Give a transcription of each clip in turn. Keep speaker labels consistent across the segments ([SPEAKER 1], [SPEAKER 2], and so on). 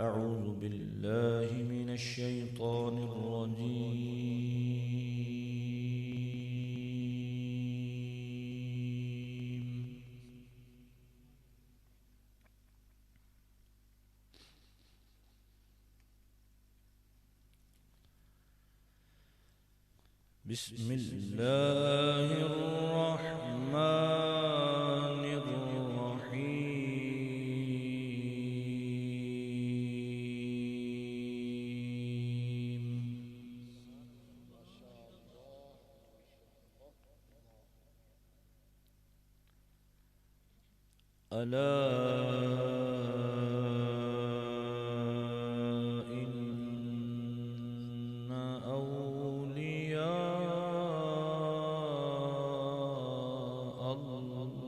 [SPEAKER 1] أعوذ بالله من الشيطان الرجيم. بسم الله الرحمن الرحيم. ألا إن أولياء الله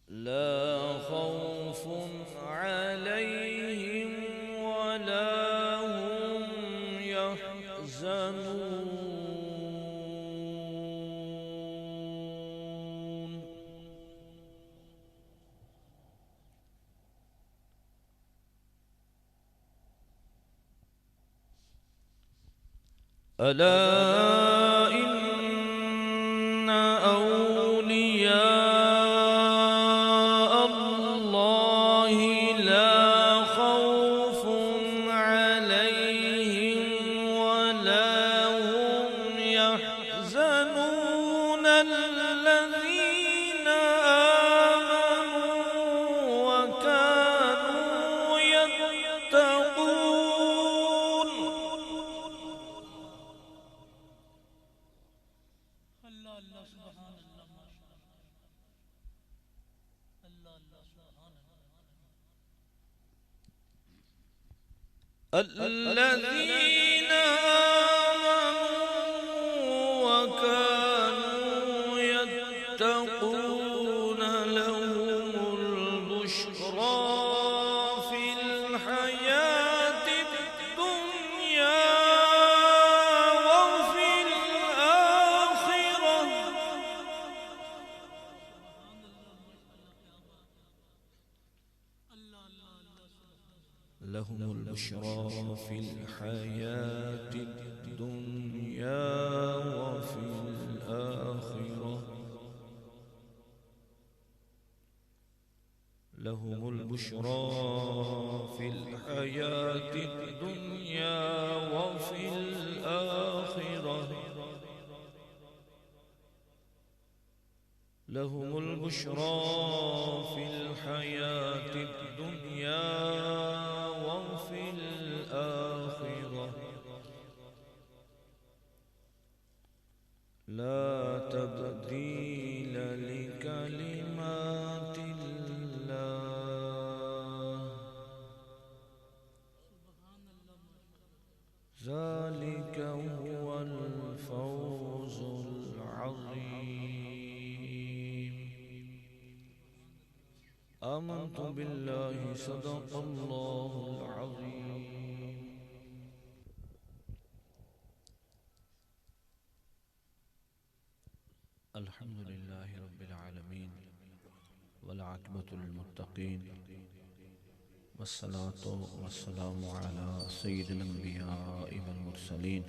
[SPEAKER 1] لا خوف عليهم ولا هم يحزنون. ألا إن أولياء الله لا خوف عليهم ولا هم يحزنون. الذين آمنوا وكانوا يتقون.
[SPEAKER 2] اللہ سبحان اللہ اللہ سبحان
[SPEAKER 1] الذين آمنوا وكانوا يتقون لهم البشرى في الحياة الدنيا وفي الآخرة. لهم البشرى في الحياة الدنيا وفي الآخرة. لهم البشرى في الحياة الدنيا وفي الآخرة. لهم البشرى في الحياة الدنيا وفي الآخرة. لا تبديل لكلمات الله. ذلك هو الفوز العظيم. آمنت بالله صدق الله العظيم. الحمد لله رب العالمين والعاقبة للمتقين والصلاة والسلام على سيد الأنبياء والمرسلين.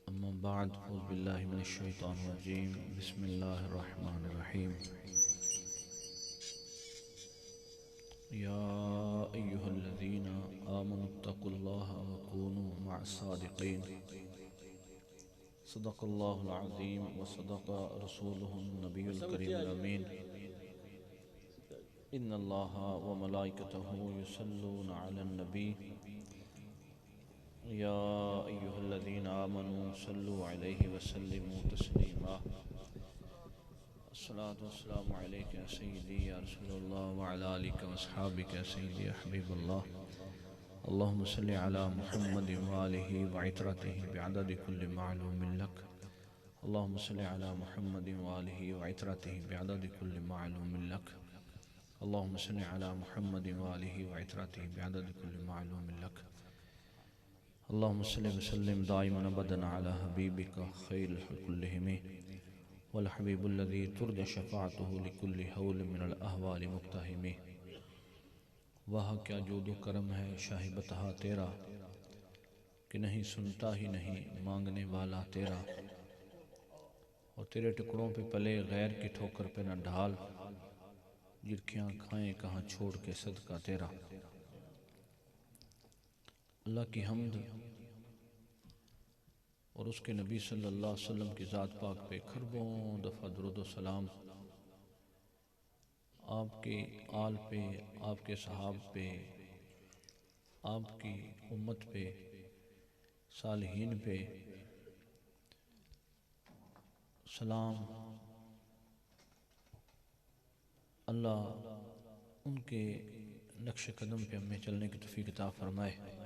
[SPEAKER 1] أما بعد، أعوذ بالله من الشيطان الرجيم. بسم الله الرحمن الرحيم. يا أيها الذين آمنوا اتقوا الله وكونوا مع الصادقين. صدق الله العظيم وصدق رسوله النبي الكريم الأمين. إن الله وملائكته يصلون على النبي يا أيها الذين آمنوا صلوا علیہ وسلموا تسلیما الصلاة والسلام علیک یا سیدی یا رسول اللہ وعلی آلک واصحابک یا سیدی یا حبیب اللہ اللہم صلی علی محمد وآلہ وعطرتہ بعدد کل معلوم لک اللہم صلی علی محمد وآلہ وعطرتہ بعدد کل معلوم لک اللہم صلی علی محمد وآلہ وعطرتہ بعدد کل معلوم لک اللہم صلی وسلم دائما ابدا علی حبیبک خیر الخلق کلہم والحبیب الذی ترد شفاعته لکل حول من الاحوال مقتحم وہاں کیا جود و کرم ہے شاہ بطحہ تیرا کہ نہیں سنتا ہی نہیں مانگنے والا تیرا اور تیرے ٹکڑوں پہ پلے غیر کی ٹھوکر پہ نہ ڈھال جرکیاں کھائیں کہاں چھوڑ کے صدقہ تیرا اللہ کی حمد اور اس کے نبی صلی اللہ علیہ وسلم کی ذات پاک پہ کھربوں دفعہ درود و سلام آپ کے آل پہ آپ کے صحاب پہ آپ کی امت پہ صالحین پہ سلام اللہ ان کے نقش قدم پہ ہمیں چلنے کی توفیق عطا فرمائے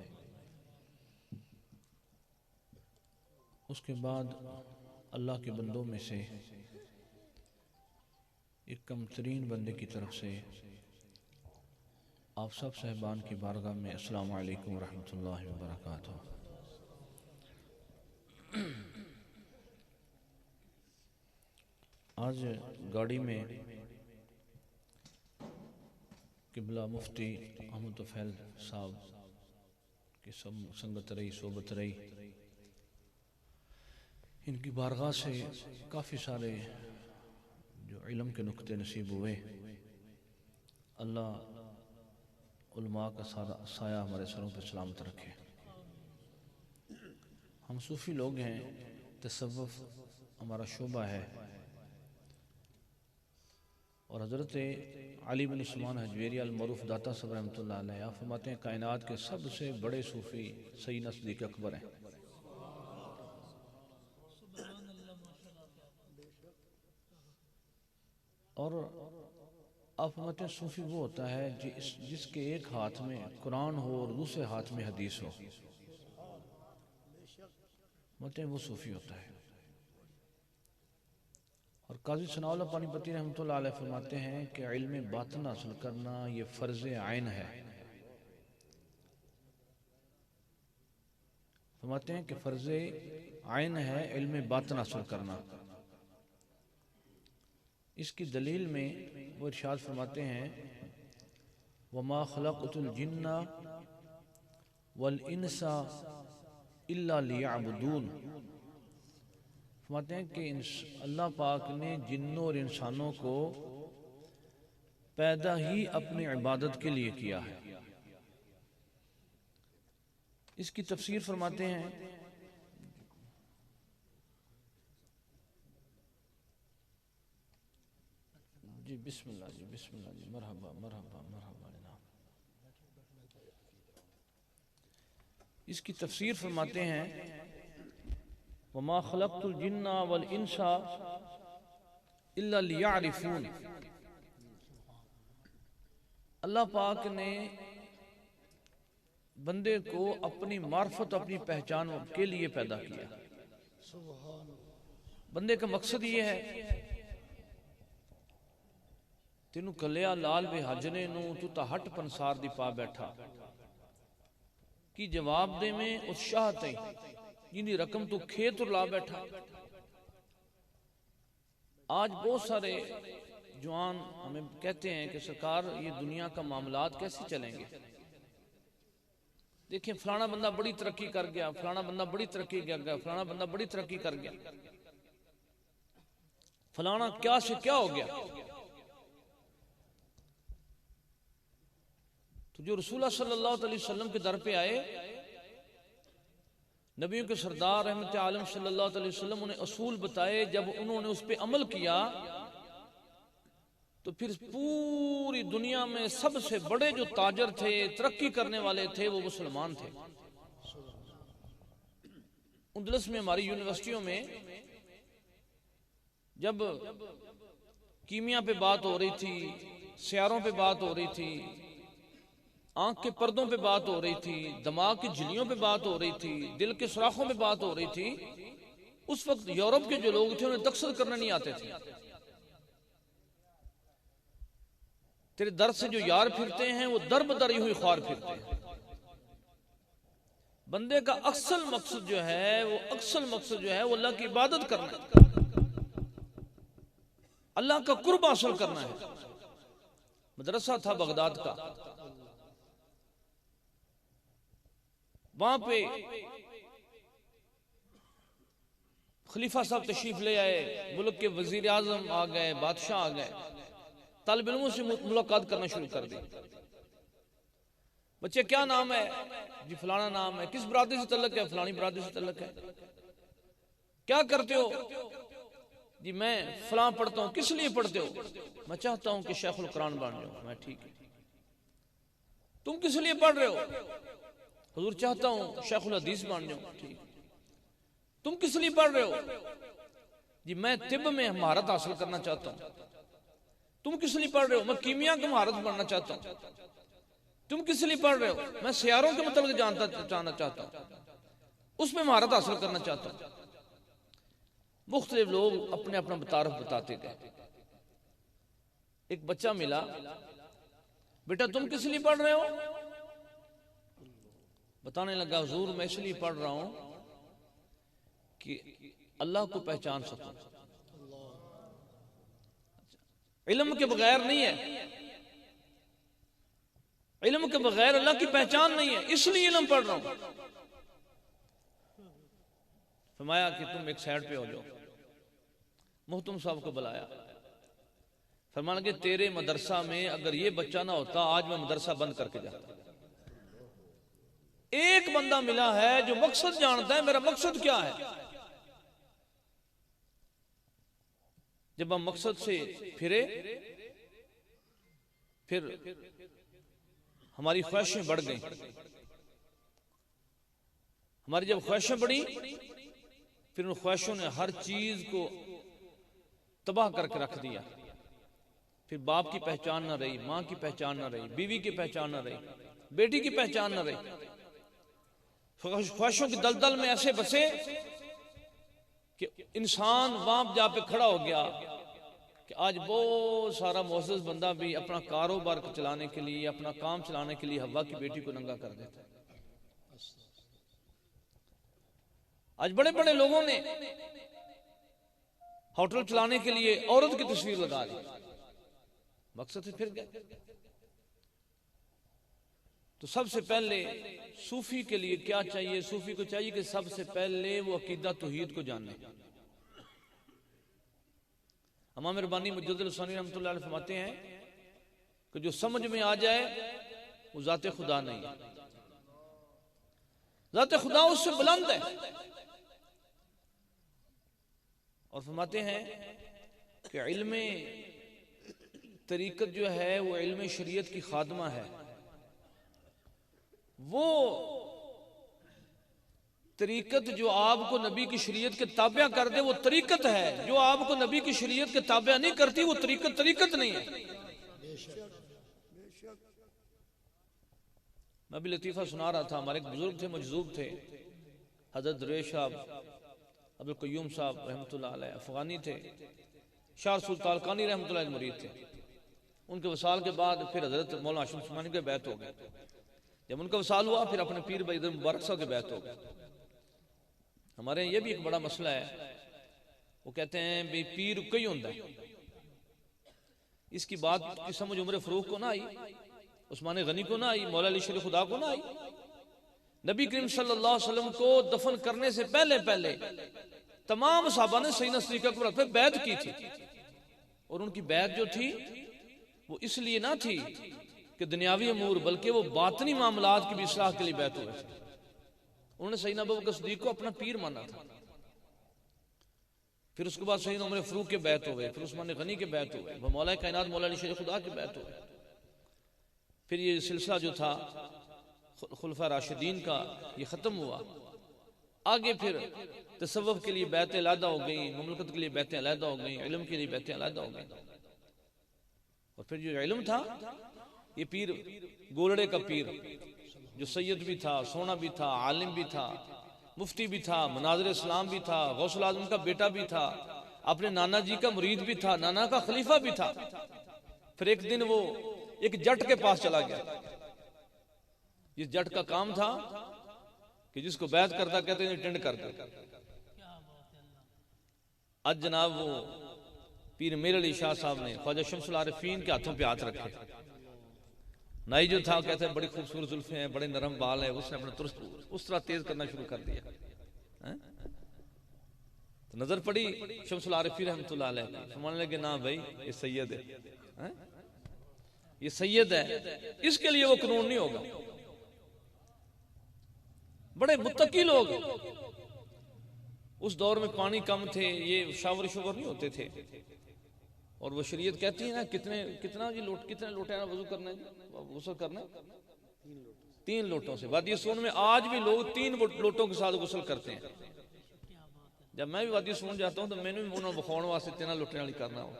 [SPEAKER 1] اس کے بعد اللہ کے بندوں میں سے ایک کم ترین بندے کی طرف سے آپ سب صاحبان کی بارگاہ میں السلام علیکم ورحمۃ اللہ وبرکاتہ آج گاڑی میں قبلہ مفتی احمد طفیل صاحب کی سنگت رہی صحبت رہی ان کی بارگاہ سے کافی سارے جو علم کے نقطے نصیب ہوئے اللہ علماء کا سایہ ہمارے سروں پہ سلامت رکھے ہم صوفی لوگ ہیں تصوف ہمارا شعبہ ہے اور حضرت علی بن عثمان حجویری المعروف داتا صاحب رحمۃ اللہ علیہ آپ فرماتے ہیں کائنات کے سب سے بڑے صوفی سیدنا صدیق اکبر ہیں اور آپ فرماتے ہیں صوفی وہ ہوتا ہے جس کے ایک ہاتھ میں قرآن ہو اور دوسرے ہاتھ میں حدیث ہو فرماتے ہیں وہ صوفی ہوتا ہے اور قاضی ثناء اللہ پانی پتی رحمۃ اللہ علیہ فرماتے ہیں کہ علم باطن حاصل کرنا یہ فرض عین ہے فرماتے ہیں کہ فرض عین ہے علم باطن حاصل کرنا اس کی دلیل میں وہ ارشاد فرماتے ہیں وَمَا خَلَقْتُ الْجِنَّ وَالْإِنسَ إِلَّا لِيَعْبُدُونَ فرماتے ہیں کہ اللہ پاک نے جنوں اور انسانوں کو پیدا ہی اپنی عبادت کے لیے کیا ہے اس کی تفسیر فرماتے ہیں جی بسم اللہ جی مرحبا مرحبا مرحبا اس کی تفسیر فرماتے ہیں وَمَا خَلَقْتُ الْجِنَّ وَالْإِنسَ إِلَّا لِيَعْرِفُونَ اللہ پاک نے بندے کو اپنی معرفت اپنی پہچان کے لیے پیدا کیا بندے کا مقصد یہ ہے تینوں کلیا لال بے حجنے نو تو تا ہٹ پنسار دی پا بیٹھا کی جواب دے میں اس شاہ تیں جنہی رقم تو کھیت لا بیٹھا آج بہت سارے جوان ہمیں کہتے ہیں کہ سرکار یہ دنیا کا معاملات کیسے چلیں گے دیکھیں فلانا بندہ بڑی ترقی کر گیا فلانا بندہ بڑی ترقی کر گیا فلانا بندہ بڑی ترقی کر گیا فلانا کیا سے کیا ہو گیا تو جو رسول اللہ صلی اللہ علیہ وسلم کے در پہ آئے نبیوں کے سردار رحمت عالم صلی اللہ علیہ وسلم انہیں اصول بتائے جب انہوں نے اس پہ عمل کیا تو پھر پوری دنیا میں سب سے بڑے جو تاجر تھے ترقی کرنے والے تھے وہ مسلمان تھے اندلس میں ہماری یونیورسٹیوں میں جب کیمیا پہ بات ہو رہی تھی، سیاروں پہ بات ہو رہی تھی، آنکھ کے پردوں پہ بات ہو رہی تھی، دماغ کی جھلیوں پہ بات ہو رہی تھی، دل کے سوراخوں پہ بات ہو رہی تھی، اس وقت یورپ کے جو لوگ تھے انہیں تقسیم کرنا نہیں آتے تھے. تیرے در سے جو یار پھرتے ہیں وہ در بدر ہی ہوئی خوار پھرتے ہیں. بندے کا اصل مقصد جو ہے وہ اللہ کی عبادت کرنا ہے، اللہ کا قرب حاصل کرنا ہے. مدرسہ تھا بغداد کا، وہاں پہ خلیفہ صاحب تشریف لے آئے، ملک کے وزیر اعظم آ گئے، بادشاہ آ گئے، طالب علموں سے ملاقات کرنا شروع کر دی. بچے کیا نام ہے؟ جی فلانا نام ہے. کس برادری سے تعلق ہے؟ فلانی برادری سے تعلق ہے. کیا کرتے ہو؟ جی میں فلاں پڑھتا ہوں. کس لیے پڑھتے ہو؟ میں چاہتا ہوں کہ شیخ القرآن بن جاؤں. میں ٹھیک ہے. تم کس لیے پڑھ رہے ہو؟ حضور چاہتا ہوں شیخ الحدیث بن جاؤں. ٹھیک. تم کس لیے پڑھ رہے ہو؟ جی میں طب میں مہارت حاصل کرنا چاہتا ہوں. تم کس لیے پڑھ رہے ہو؟ میں کیمیا کی مہارت بننا چاہتا ہوں. تم کس لیے پڑھ رہے ہو؟ میں سیاروں کے متعلق جاننا چاہتا ہوں، اس میں مہارت حاصل کرنا چاہتا ہوں. مختلف لوگ اپنے اپنا تعارف بتاتے گئے. ایک بچہ ملا، بیٹا تم کس لیے پڑھ رہے ہو؟ بتانے لگا حضور میں اس لیے پڑھ رہا ہوں کہ اللہ کو پہچان سکوں. علم کے بغیر نہیں ہے، علم کے بغیر اللہ کی پہچان نہیں ہے، اس لیے علم پڑھ رہا ہوں. فرمایا کہ تم ایک سائڈ پہ ہو جاؤ. محتم صاحب کو بلایا، فرمایا کہ تیرے مدرسہ میں اگر یہ بچہ نہ ہوتا آج میں مدرسہ بند کر کے جاتا. ایک بندہ ملا ہے جو مقصد جانتا ہے، میرا مقصد کیا ہے. جب ہم مقصد سے پھرے پھر ہماری خواہشیں بڑھ گئیں. ہماری جب خواہشیں بڑھی پھر ان خواہشوں نے ہر چیز کو تباہ کر کے رکھ دیا. پھر باپ کی پہچان نہ رہی، ماں کی پہچان نہ رہی، بیوی کی پہچان نہ رہی، بیٹی کی پہچان نہ رہی. خواہشوں کی دلدل میں ایسے بسے کہ انسان وہاں جا پہ کھڑا ہو گیا کہ آج بہت سارا معزز بندہ بھی اپنا کاروبار چلانے کے لیے، اپنا کام چلانے کے لیے حوا کی بیٹی کو ننگا کر دیتا ہے. آج بڑے بڑے لوگوں نے ہوٹل چلانے کے لیے عورت کی تصویر لگا دی. مقصد سے پھر گئے. تو سب سے پہلے صوفی کے لیے کیا چاہیے؟ صوفی کو چاہیے کہ سب سے پہلے وہ عقیدہ توحید کو جانے. امام ربانی مجدد الثانی رحمۃ اللہ علیہ فرماتے ہیں کہ جو سمجھ میں آ جائے وہ ذات خدا نہیں ہے. ذات خدا اس سے بلند ہے. اور فرماتے ہیں کہ علم طریقت جو ہے وہ علم شریعت کی خادمہ ہے. وہ طریقت جو آپ کو نبی کی شریعت کے تابع کر دے وہ طریقت ہے. جو آپ کو نبی کی شریعت کے تابع نہیں کرتی وہ طریقت نہیں ہے. میں بھی لطیفہ سنا رہا تھا. ہمارے ایک بزرگ تھے، مجذوب تھے، حضرت درویش صاحب عبدالقیوم صاحب رحمۃ اللہ علیہ افغانی تھے. شاہ رسول تالقانی رحمۃ اللہ علیہ مرید تھے. ان کے وصال کے بعد پھر حضرت مولانا ہاشم عثمانی کے بیعت ہو گئے. جب ان کا وصال ہوا پھر اپنے پیر بھائی مبارک صاحب کے بیعت ہو گئے. ہمارے یہ بھی ایک بڑا مسئلہ ہے. وہ کہتے ہیں بے پیر کئی ہوندہ ہے. اس کی بات کی سمجھ عمر فاروق کو نہ آئی، عثمان غنی کو نہ آئی، مولا علی شیر خدا کو نہ آئی. نبی کریم صلی اللہ علیہ وسلم کو دفن کرنے سے پہلے تمام صحابہ نے سیدنا صدیق اکبر پہ بیعت کی تھی. اور ان کی بیعت جو تھی وہ اس لیے نہ تھی کہ دنیاوی امور، بلکہ وہ باطنی معاملات کی بھی اصلاح کے لیے بیعت ہوئے تھے. انہوں نے سیدنا ابوبکر صدیق کو اپنا پیر مانا تھا. پھر اس کے بعد سیدنا عمر فاروق کے بیعت ہوئے، پھر عثمان غنی کے بیعت ہوئے، وہ مولا کائنات مولا علی شیر خدا کے بیعت ہوئے. پھر یہ سلسلہ جو تھا خلفاء راشدین کا یہ ختم ہوا. آگے پھر تصوف کے لیے بیعتیں علیحدہ ہو گئیں، مملکت کے لیے بیعتیں علیحدہ ہو گئیں، علم کے لیے بیعتیں علیحدہ ہو گئیں. اور پھر جو علم تھا، یہ پیر گولڑے کا پیر جو سید بھی تھا، سونا بھی تھا، عالم بھی تھا، مفتی بھی تھا، مناظر اسلام بھی تھا، غوث الاعظم کا بیٹا بھی تھا، اپنے نانا جی کا مرید بھی تھا، نانا کا خلیفہ بھی تھا. پھر ایک دن وہ ایک جٹ کے پاس چلا گیا. اس جٹ کا کام تھا کہ جس کو بیعت کرتا کہتے ہیں ٹینڈ کرتا. آج جناب وہ پیر میر علی شاہ صاحب نے خواجہ شمس العارفین کے ہاتھوں پہ ہاتھ رکھے. نائی جو تھا کہتے ہیں بڑی خوبصورت زلفیں ہیں، بڑے نرم بال ہیں، اس نے اپنا ترس اس طرح تیز کرنا شروع کر دیا. تو نظر پڑی شمس العارفین رحمۃ اللہ علیہ، فرمانے لگے نا بھائی یہ سید ہے، یہ سید ہے، اس کے لیے وہ قانون نہیں ہوگا. بڑے متقی لوگ اس دور میں، پانی کم تھے، یہ شاور نہیں ہوتے تھے، اور وہ شریعت کہتی ہے نا کتنا لوٹے وضو کرنا ہے، غسل کرنا ہے 3 لوٹوں سے. وادی سون میں آج بھی لوگ 3 لوٹوں کے ساتھ غسل کرتے ہیں. جب میں بھی وادی سون جاتا ہوں تو میں نے بھی انہوں بخون واسطے 3 لوٹے والی کرنا ہو،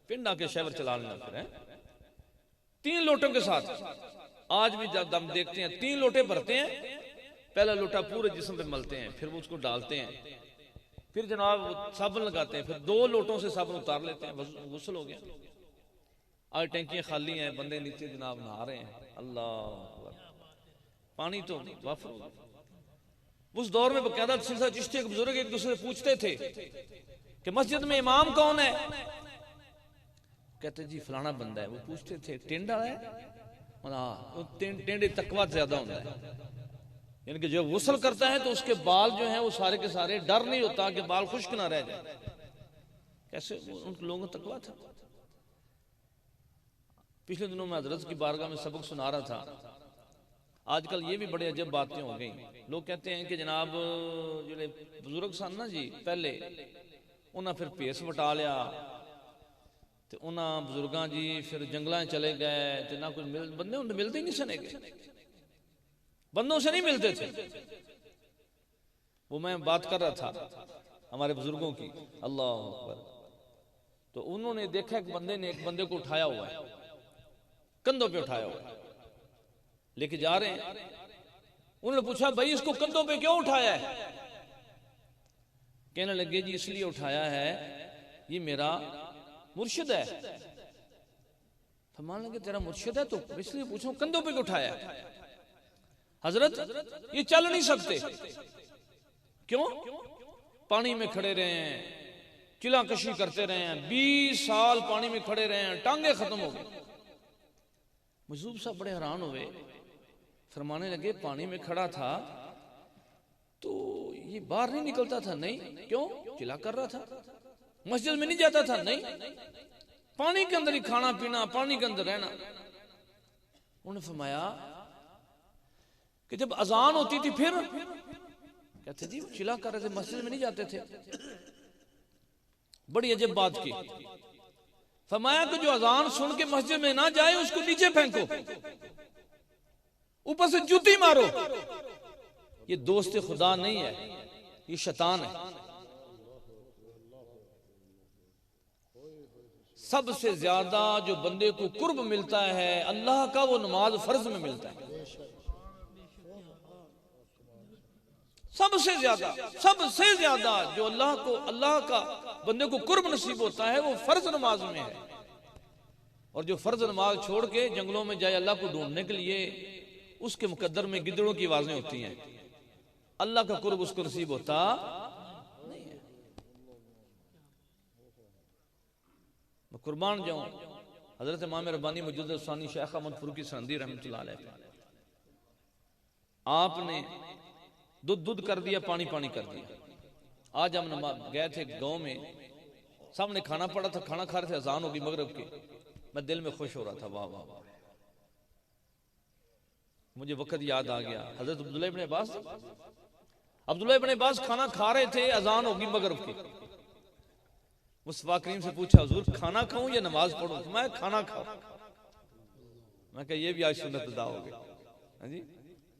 [SPEAKER 1] پنڈ آ کے شہر چلا لینا. پھر 3 لوٹوں کے ساتھ آج بھی جب ہم دیکھتے ہیں 3 لوٹے بھرتے ہیں، پہلا لوٹا پورے جسم پہ ملتے ہیں، پھر وہ اس کو ڈالتے ہیں، پھر جناب صابن لگاتے ہیں، پھر 2 لوٹوں سے صابن اتار لیتے ہیں، غسل ہو گیا. آج ٹینکیاں خالی ہیں، بندے نیچے جناب نہا رہے ہیں. اللہ پانی تو وافر ہوگا. اس دور میں باقاعدہ سلسلہ چشتی کے بزرگ ایک دوسرے سے پوچھتے تھے کہ مسجد میں امام کون ہے؟ کہتے جی فلانا بندہ ہے. وہ پوچھتے تھے ٹینڈ والا ہے؟ ٹینڈے تقویٰ زیادہ ہوتا ہے، یعنی کہ جب غسل کرتا ہے تو اس کے بال جو ہیں وہ سارے کے سارے، ڈر نہیں ہوتا کہ بال خشک نہ رہ جائے. کیسے ان لوگوں کو تقویٰ تھا. پچھلے دنوں میں حضرت کی بارگاہ میں سبق سنا رہا تھا. آج کل یہ بھی بڑے عجب باتیں ہو گئیں. لوگ کہتے ہیں کہ جناب جو بزرگ سن نا جی پہلے انہاں پھر پیس وٹا لیا تو انہاں بزرگاں جی پھر جنگلاں چلے گئے تو نہ کچھ بندے انہیں ملتے ہی نہیں سنے گئے، بندوں سے نہیں ملتے تھے. وہ میں بات کر رہا تھا ہمارے بزرگوں کی، اللہ اکبر. تو انہوں نے دیکھا ایک بندے نے ایک بندے کو اٹھایا ہوا ہے، کندھوں پہ اٹھایا ہوا ہے، لے کے جا رہے ہیں. انہوں نے پوچھا بھائی اس کو کندھوں پہ کیوں اٹھایا ہے؟ کہنے لگے جی اس لیے اٹھایا ہے یہ میرا مرشد ہے. فرمانے لگے تیرا مرشد ہے تو اس لیے پوچھو کندھوں پہ کیوں اٹھایا ہے؟ حضرت یہ چل نہیں سکتے. کیوں؟ پانی میں کھڑے رہے ہیں، چلا کشی کرتے رہے ہیں، 20 سال پانی میں کھڑے رہے ہیں، ٹانگیں ختم ہو گئی. مجذوب صاحب بڑے حیران ہوئے، فرمانے لگے پانی میں کھڑا تھا تو یہ باہر نہیں نکلتا تھا؟ نہیں. کیوں؟ چلا کر رہا تھا. مسجد میں نہیں جاتا تھا؟ نہیں. پانی کے اندر ہی کھانا پینا، پانی کے اندر رہنا. انہوں نے فرمایا کہ جب اذان ہوتی تھی پھر کہتے جی چلا کر رہے تھے، مسجد میں نہیں جاتے تھے. بڑی عجب بات کی. فرمایا کہ جو اذان سن کے مسجد میں نہ جائے اس کو نیچے پھینکو، اوپر سے جوتی مارو. یہ دوست خدا نہیں ہے، یہ شیطان ہے. سب سے زیادہ جو بندے کو قرب ملتا ہے اللہ کا وہ نماز فرض میں ملتا ہے. سب سے زیادہ جو اللہ کا بندے کو قرب نصیب ہوتا ہے وہ فرض نماز میں ہے. اور جو فرض نماز چھوڑ کے جنگلوں میں جائے اللہ کو ڈھونڈنے کے لیے، اس کے مقدر میں گدڑوں کی آوازیں ہوتی ہیں، اللہ کا قرب اس کو نصیب ہوتا نہیں ہے. میں قربان جاؤں حضرت امام ربانی مجدد ثانی شیخ احمد فروقی سندھی رحمۃ اللہ علیہ، آپ نے دودھ کر دیا، پانی کر دیا. آج ہم گئے تھے گاؤں میں، سامنے کھانا پڑا تھا، کھانا کھا رہے تھے، اذان ہوگی مغرب کی. میں دل میں خوش ہو رہا تھا، واہ واہ واہ. مجھے وقت یاد آ گیا حضرت عبداللہ ابن عباس کھانا کھا رہے تھے، اذان ہوگی مغرب کی. مصطفیٰ کریم سے پوچھا حضور کھانا کھاؤں یا نماز پڑھوں؟ میں کھانا کھاؤں. میں کہا یہ بھی آج سنت ادا ہو گئی. ہاں جی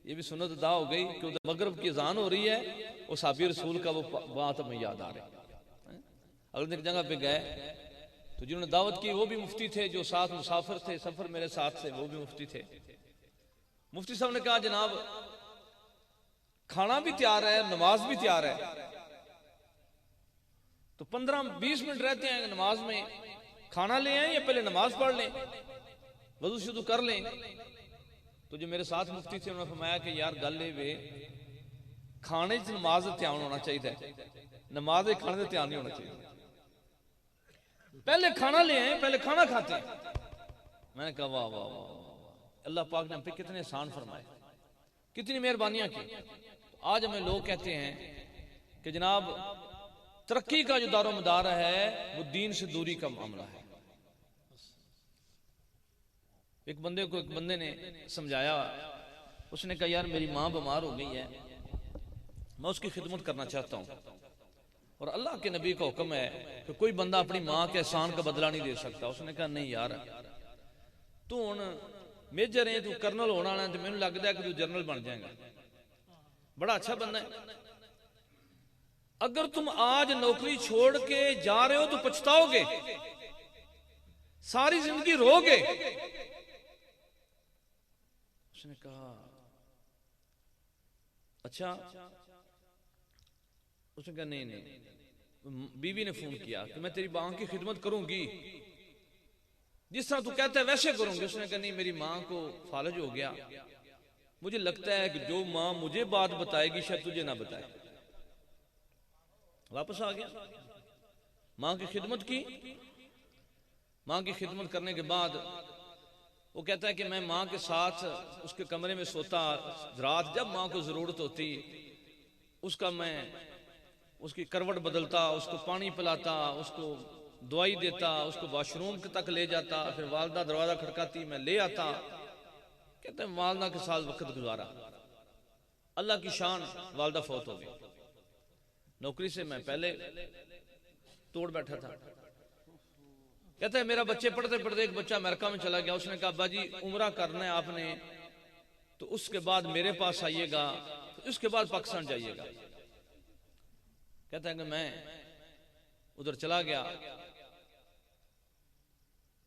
[SPEAKER 1] یہ بھی سنت ادا ہو گئی کہ مغرب کی اذان ہو رہی ہے وہ صحابی رسول کا وہ بات ہمیں یاد آ رہی ہے۔ اگر ایک جگہ پہ گئے تو جنہوں نے دعوت کی وہ بھی مفتی تھے، جو ساتھ مسافر تھے، سفر میرے ساتھ تھے، وہ بھی مفتی تھے۔ مفتی صاحب نے کہا جناب کھانا بھی تیار ہے، نماز بھی تیار ہے، تو 15-20 منٹ رہتے ہیں نماز میں، کھانا لے آئیں یا پہلے نماز پڑھ لیں، وضو شدو کر لیں؟ تو جو میرے ساتھ مفتی تھے انہوں نے فرمایا کہ یار گل یہ کھانے سے نماز دھیان ہونا چاہیے، نماز کھانے سے دھیان نہیں ہونا چاہیے۔ پہلے کھانا لے آئیں، پہلے کھانا کھاتے ہیں۔ میں نے کہا واہ واہ واہ، اللہ پاک نے ہم پہ کتنے احسان فرمائے، کتنی مہربانیاں کی۔ آج ہمیں لوگ کہتے ہیں کہ جناب ترقی کا جو دار و مدار ہے وہ دین سے دوری کا معاملہ ہے۔ ایک بندے نے سمجھایا، اس نے کہا یار میری ماں بیمار ہو گئی ہے، میں اس کی خدمت کرنا چاہتا ہوں، اور اللہ کے نبی کا حکم ہے کہ کوئی بندہ اپنی ماں کے احسان کا بدلہ نہیں دے سکتا۔ اس نے کہا نہیں یار تو ہن میجر ہے، تو کرنل ہونا ہے، تو مجھے لگتا ہے کہ تو جنرل بن جائے گا، بڑا اچھا بندہ ہے۔ اگر تم آج نوکری چھوڑ کے جا رہے ہو تو پچھتاؤ گے، ساری زندگی رو گے۔ اس نے کہا اچھا، اس نے کہا نہیں، بیوی نے فون کیا کہ میں تیری ماں کی خدمت کروں گی، جس طرح تو کہتا ہے ویسے کروں گی۔ اس نے کہا نہیں، میری ماں کو فالج ہو گیا، مجھے لگتا ہے کہ جو ماں مجھے بات بتائے گی شاید تجھے نہ بتائے۔ واپس آ گیا، ماں کی خدمت کی۔ ماں کی خدمت کرنے کے بعد وہ کہتا ہے کہ میں ماں کے ساتھ اس کے کمرے میں سوتا، رات جب ماں کو ضرورت ہوتی میں اس کی کروٹ بدلتا، اس کو پانی پلاتا، اس کو دوائی دیتا، اس کو واش روم تک لے جاتا، پھر والدہ دروازہ کھڑکاتی میں لے آتا۔ کہتے ہیں والدہ کے ساتھ وقت گزارا، اللہ کی شان، والدہ فوت ہو گئی۔ نوکری سے میں پہلے توڑ بیٹھا تھا۔ کہتا ہے میرا بچے پڑھتے پڑھتے ایک بچہ امریکہ میں چلا گیا، اس نے کہا ابا جی عمرہ کرنا ہے آپ نے تو اس کے بعد میرے پاس آئیے گا، اس کے بعد پاکستان جائیے گا۔ کہتا ہے کہ میں ادھر چلا گیا،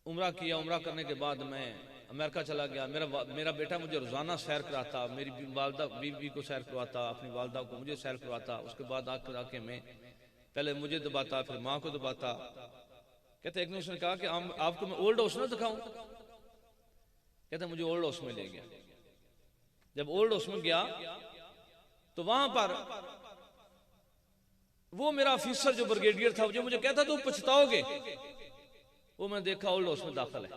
[SPEAKER 1] عمرہ کیا، عمرہ کرنے کے بعد میں امریکہ چلا گیا۔ میرا بیٹا مجھے روزانہ سیر کراتا، میری والدہ بیوی کو سیر کرواتا، اپنی والدہ کو مجھے سیر کرواتا، اس کے بعد آ کے میں پہلے مجھے دباتا پھر ماں کو دباتا۔ کہتے ایک نے اس نے کہا کہ آپ کو میں اولڈ ہاؤس نہ دکھاؤں؟ کہتے مجھے اولڈ ہاؤس میں لے گیا۔ جب اولڈ ہاؤس میں گیا تو وہاں پر وہ میرا آفیسر جو بریگیڈیئر تھا جو مجھے کہتا تو پچھتاؤ گے، وہ میں دیکھا اولڈ ہاؤس میں داخل ہے۔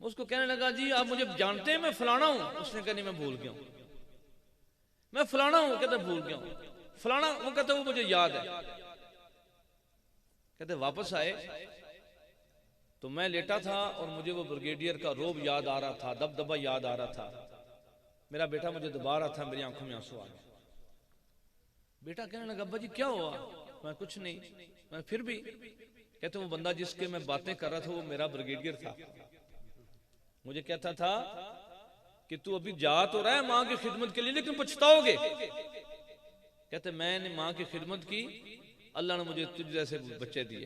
[SPEAKER 1] اس کو کہنے لگا جی آپ مجھے جانتے ہیں میں فلانا ہوں؟ اس نے کہا نہیں میں بھول گیا ہوں، میں فلانا ہوں۔ کہتا بھول گیا ہوں فلانا، وہ کہتا وہ مجھے یاد ہے۔ کہتے واپس آئے تو میں لیٹا تھا اور مجھے وہ بریگیڈیئر کا روب یاد آ رہا تھا، دبدبا یاد آ رہا تھا، میرا بیٹا مجھے دبا رہا تھا، میری آنکھوں میں آنسو آ گئے۔ بیٹا کہنے لگا ابا جی کیا ہوا؟ میں کچھ نہیں، میں پھر بھی۔ کہتے وہ بندہ جس کے میں باتیں کر رہا تھا وہ میرا بریگیڈیئر تھا، مجھے کہتا تھا کہ تو ابھی جا تو رہا ہے ماں کی خدمت کے لیے لیکن پچھتاؤ گے۔ کہتے میں نے ماں کی خدمت کی، اللہ نے مجھے تجھ جیسے بچے دیے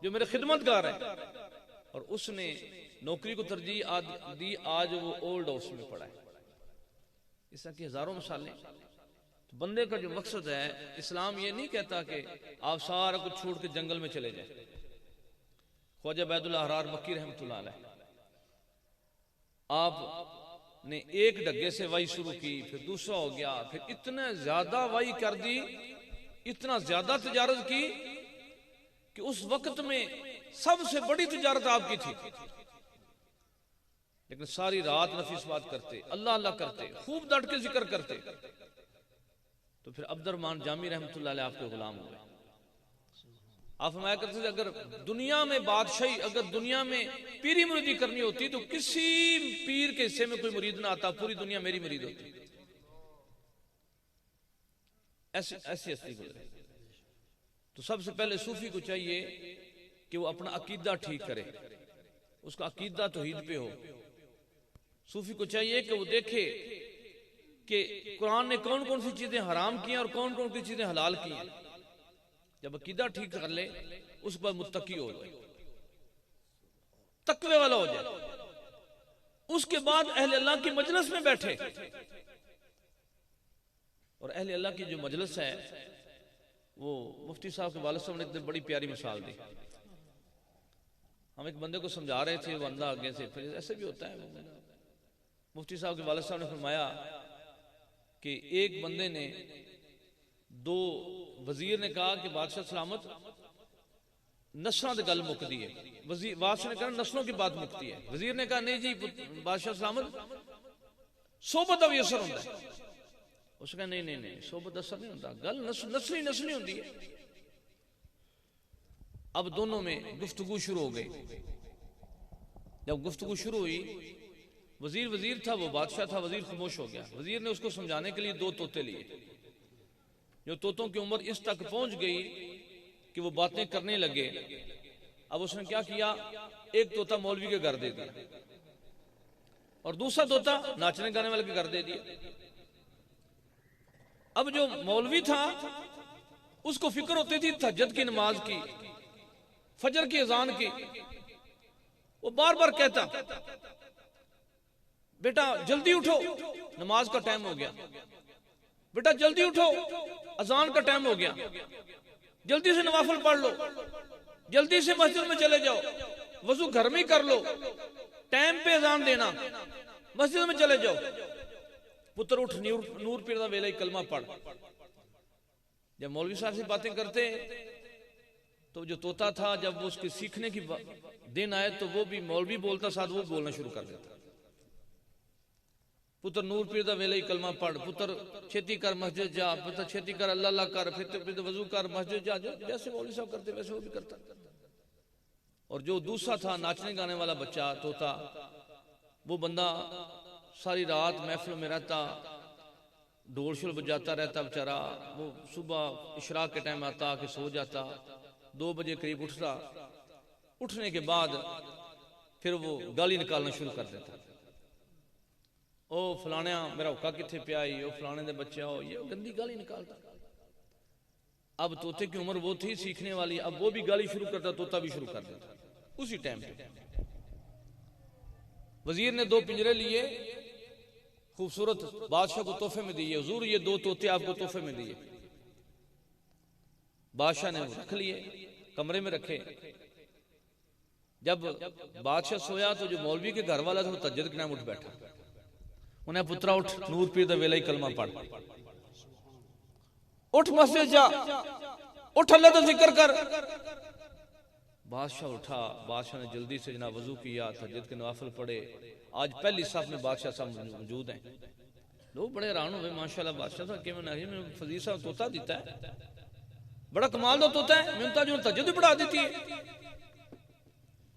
[SPEAKER 1] جو میرے خدمت گار ہیں، اور اس نے نوکری کو ترجیح دی، آج وہ اولڈ ہاؤس میں پڑا ہے۔ اس طرح کی ہزاروں مثالیں۔ تو بندے کا جو مقصد ہے، اسلام یہ نہیں کہتا کہ آپ سارا کچھ چھوڑ کے جنگل میں چلے جائیں۔ خواجہ عبید اللہ حرار مکی رحمۃ اللہ علیہ، آپ نے ایک ڈگے سے وائی شروع کی، پھر دوسرا ہو گیا، پھر اتنا زیادہ وائی کر دی، اتنا زیادہ تجارت کی کہ اس وقت میں سب سے بڑی تجارت آپ کی تھی، لیکن ساری رات نفیس بات کرتے، اللہ اللہ کرتے، خوب ڈٹ کے ذکر کرتے۔ تو پھر عبد الرحمن جامی رحمۃ اللہ علیہ آپ کے غلام ہوئے۔ آپ فرمایا کرتے تھے اگر دنیا میں بادشاہی، اگر دنیا میں پیری مریدی کرنی ہوتی تو کسی پیر کے حصے میں کوئی مرید نہ آتا، پوری دنیا میری مرید ہوتی۔ ایسی ہستی گزرے۔ تو سب سے پہلے صوفی کو چاہیے کہ وہ اپنا عقیدہ ٹھیک کرے، اس کا عقیدہ توحید پہ ہو۔ صوفی کو چاہیے کہ وہ دیکھے کہ قرآن نے کون کون سی چیزیں حرام کی ہیں اور کون کون سی چیزیں حلال کی ہیں. جب عقیدہ ٹھیک کر لے اس پر متقی ہو جائے، تقوی والا ہو جائے. اس کے بعد اہل اللہ کی مجلس میں بیٹھے. اور اہل اللہ کی جو مجلس ہے وہ مفتی صاحب کے والد صاحب نے ایک بڑی پیاری مثال دی. ہم ایک بندے کو سمجھا رہے تھے، وہ بندہ آگے سے، پھر ایسے بھی ہوتا ہے. مفتی صاحب کے والد صاحب نے فرمایا کہ ایک بندے نے دو وزیر نے کہا کہ بادشاہ سلامت نسلوں کی گل مکتی ہے. بادشاہ نے کہا نسلوں کی بات مکتی ہے. وزیر نے کہا نہیں جی بادشاہ سلامت صحبت اب اثر ہوتا ہے. اس نے کہا نہیں صحبت اثر نہیں ہوتا، گل نسلی ہوتی ہے. اب دونوں میں گفتگو شروع ہو گئی. جب گفتگو شروع ہوئی، وزیر تھا، وہ بادشاہ تھا. وزیر خاموش ہو گیا. وزیر نے اس کو سمجھانے کے لیے دو طوطے لیے. جو طوطوں کی عمر اس تک پہنچ گئی کہ وہ باتیں کرنے لگے. اب اس نے کیا کیا، ایک طوطا مولوی کے گھر دے دیا اور دوسرا طوطا ناچنے گانے والے کے گھر دے دیا. اب جو مولوی تھا اس کو فکر ہوتی تھی تہجد کی نماز کی، فجر کی اذان کی. وہ بار بار کہتا بیٹا جلدی اٹھو نماز کا ٹائم ہو گیا، بیٹا جلدی اٹھو اذان کا ٹائم ہو گیا، جلدی سے نوافل پڑھ لو، جلدی سے مسجد میں چلے جاؤ، وضو گھر میں کر لو، ٹائم پہ اذان دینا، مسجد میں چلے جاؤ. پتر اٹھ نور پیر دا ویلا کلمہ پڑھ. جب مولوی صاحب سے باتیں کرتے تو جو طوطا تھا جب وہ اس کے سیکھنے کی دن آئے تو وہ بھی مولوی بولتا ساتھ وہ بولنا شروع کر دیتا. پتر نور پیر دا ویلا کلمہ پڑھ، پتر چھیتی کر مسجد جا، پتر چھیتی کر اللہ اللہ کر، پھر وضو کر مسجد جا. جیسے مولوی صاحب کرتے ویسے وہ بھی کرتا. اور جو دوسرا تھا ناچنے گانے والا بچہ طوطا، وہ بندہ ساری رات محفل میں رہتا، ڈھول شول بجاتا رہتا بیچارہ. وہ صبح اشراق کے ٹائم آتا کہ سو جاتا، 2 بجے قریب اٹھتا. اٹھنے کے بعد پھر وہ گالی نکالنا شروع کر دیتا. او فلانیا میرا حکا کتنے پیا، او فلانے دے بچے ہو، یہ گندی گالی نکالتا. اب طوطے کی عمر وہ تھی سیکھنے والی، اب وہ بھی گالی شروع کرتا، طوطا بھی شروع کر دیتا. اسی ٹائم پہ وزیر نے 2 پنجرے لیے، خوبصورت بادشاہ کو تحفے میں دیے. حضور یہ 2 طوطے آپ کو تحفے میں دیے. بادشاہ نے رکھ لیے، کمرے میں رکھے. جب بادشاہ سویا تو جو مولوی کے گھر والا تھا وہ تہجد کے نام اٹھ بیٹھا. انہیں پترا اٹھ نور پیر دا ویلا کلمہ پڑھ، اٹھ مسجد جا، اٹھ اللہ کا ذکر کر. بادشاہ اٹھا. بادشاہ نے جلدی سے جناب وضو کیا، تہجد کے نوافل پڑھے. آج پہلی صف میں بادشاہ صاحب موجود ہیں. لوگ بڑے حیران ہوئے، ماشاءاللہ بادشاہ صاحب کیوں نہیں، میں فضیل صاحب طوطا دیتا ہے، بڑا کمال دا طوطا ہے، میں جو تہجد پڑھا دیتی ہے.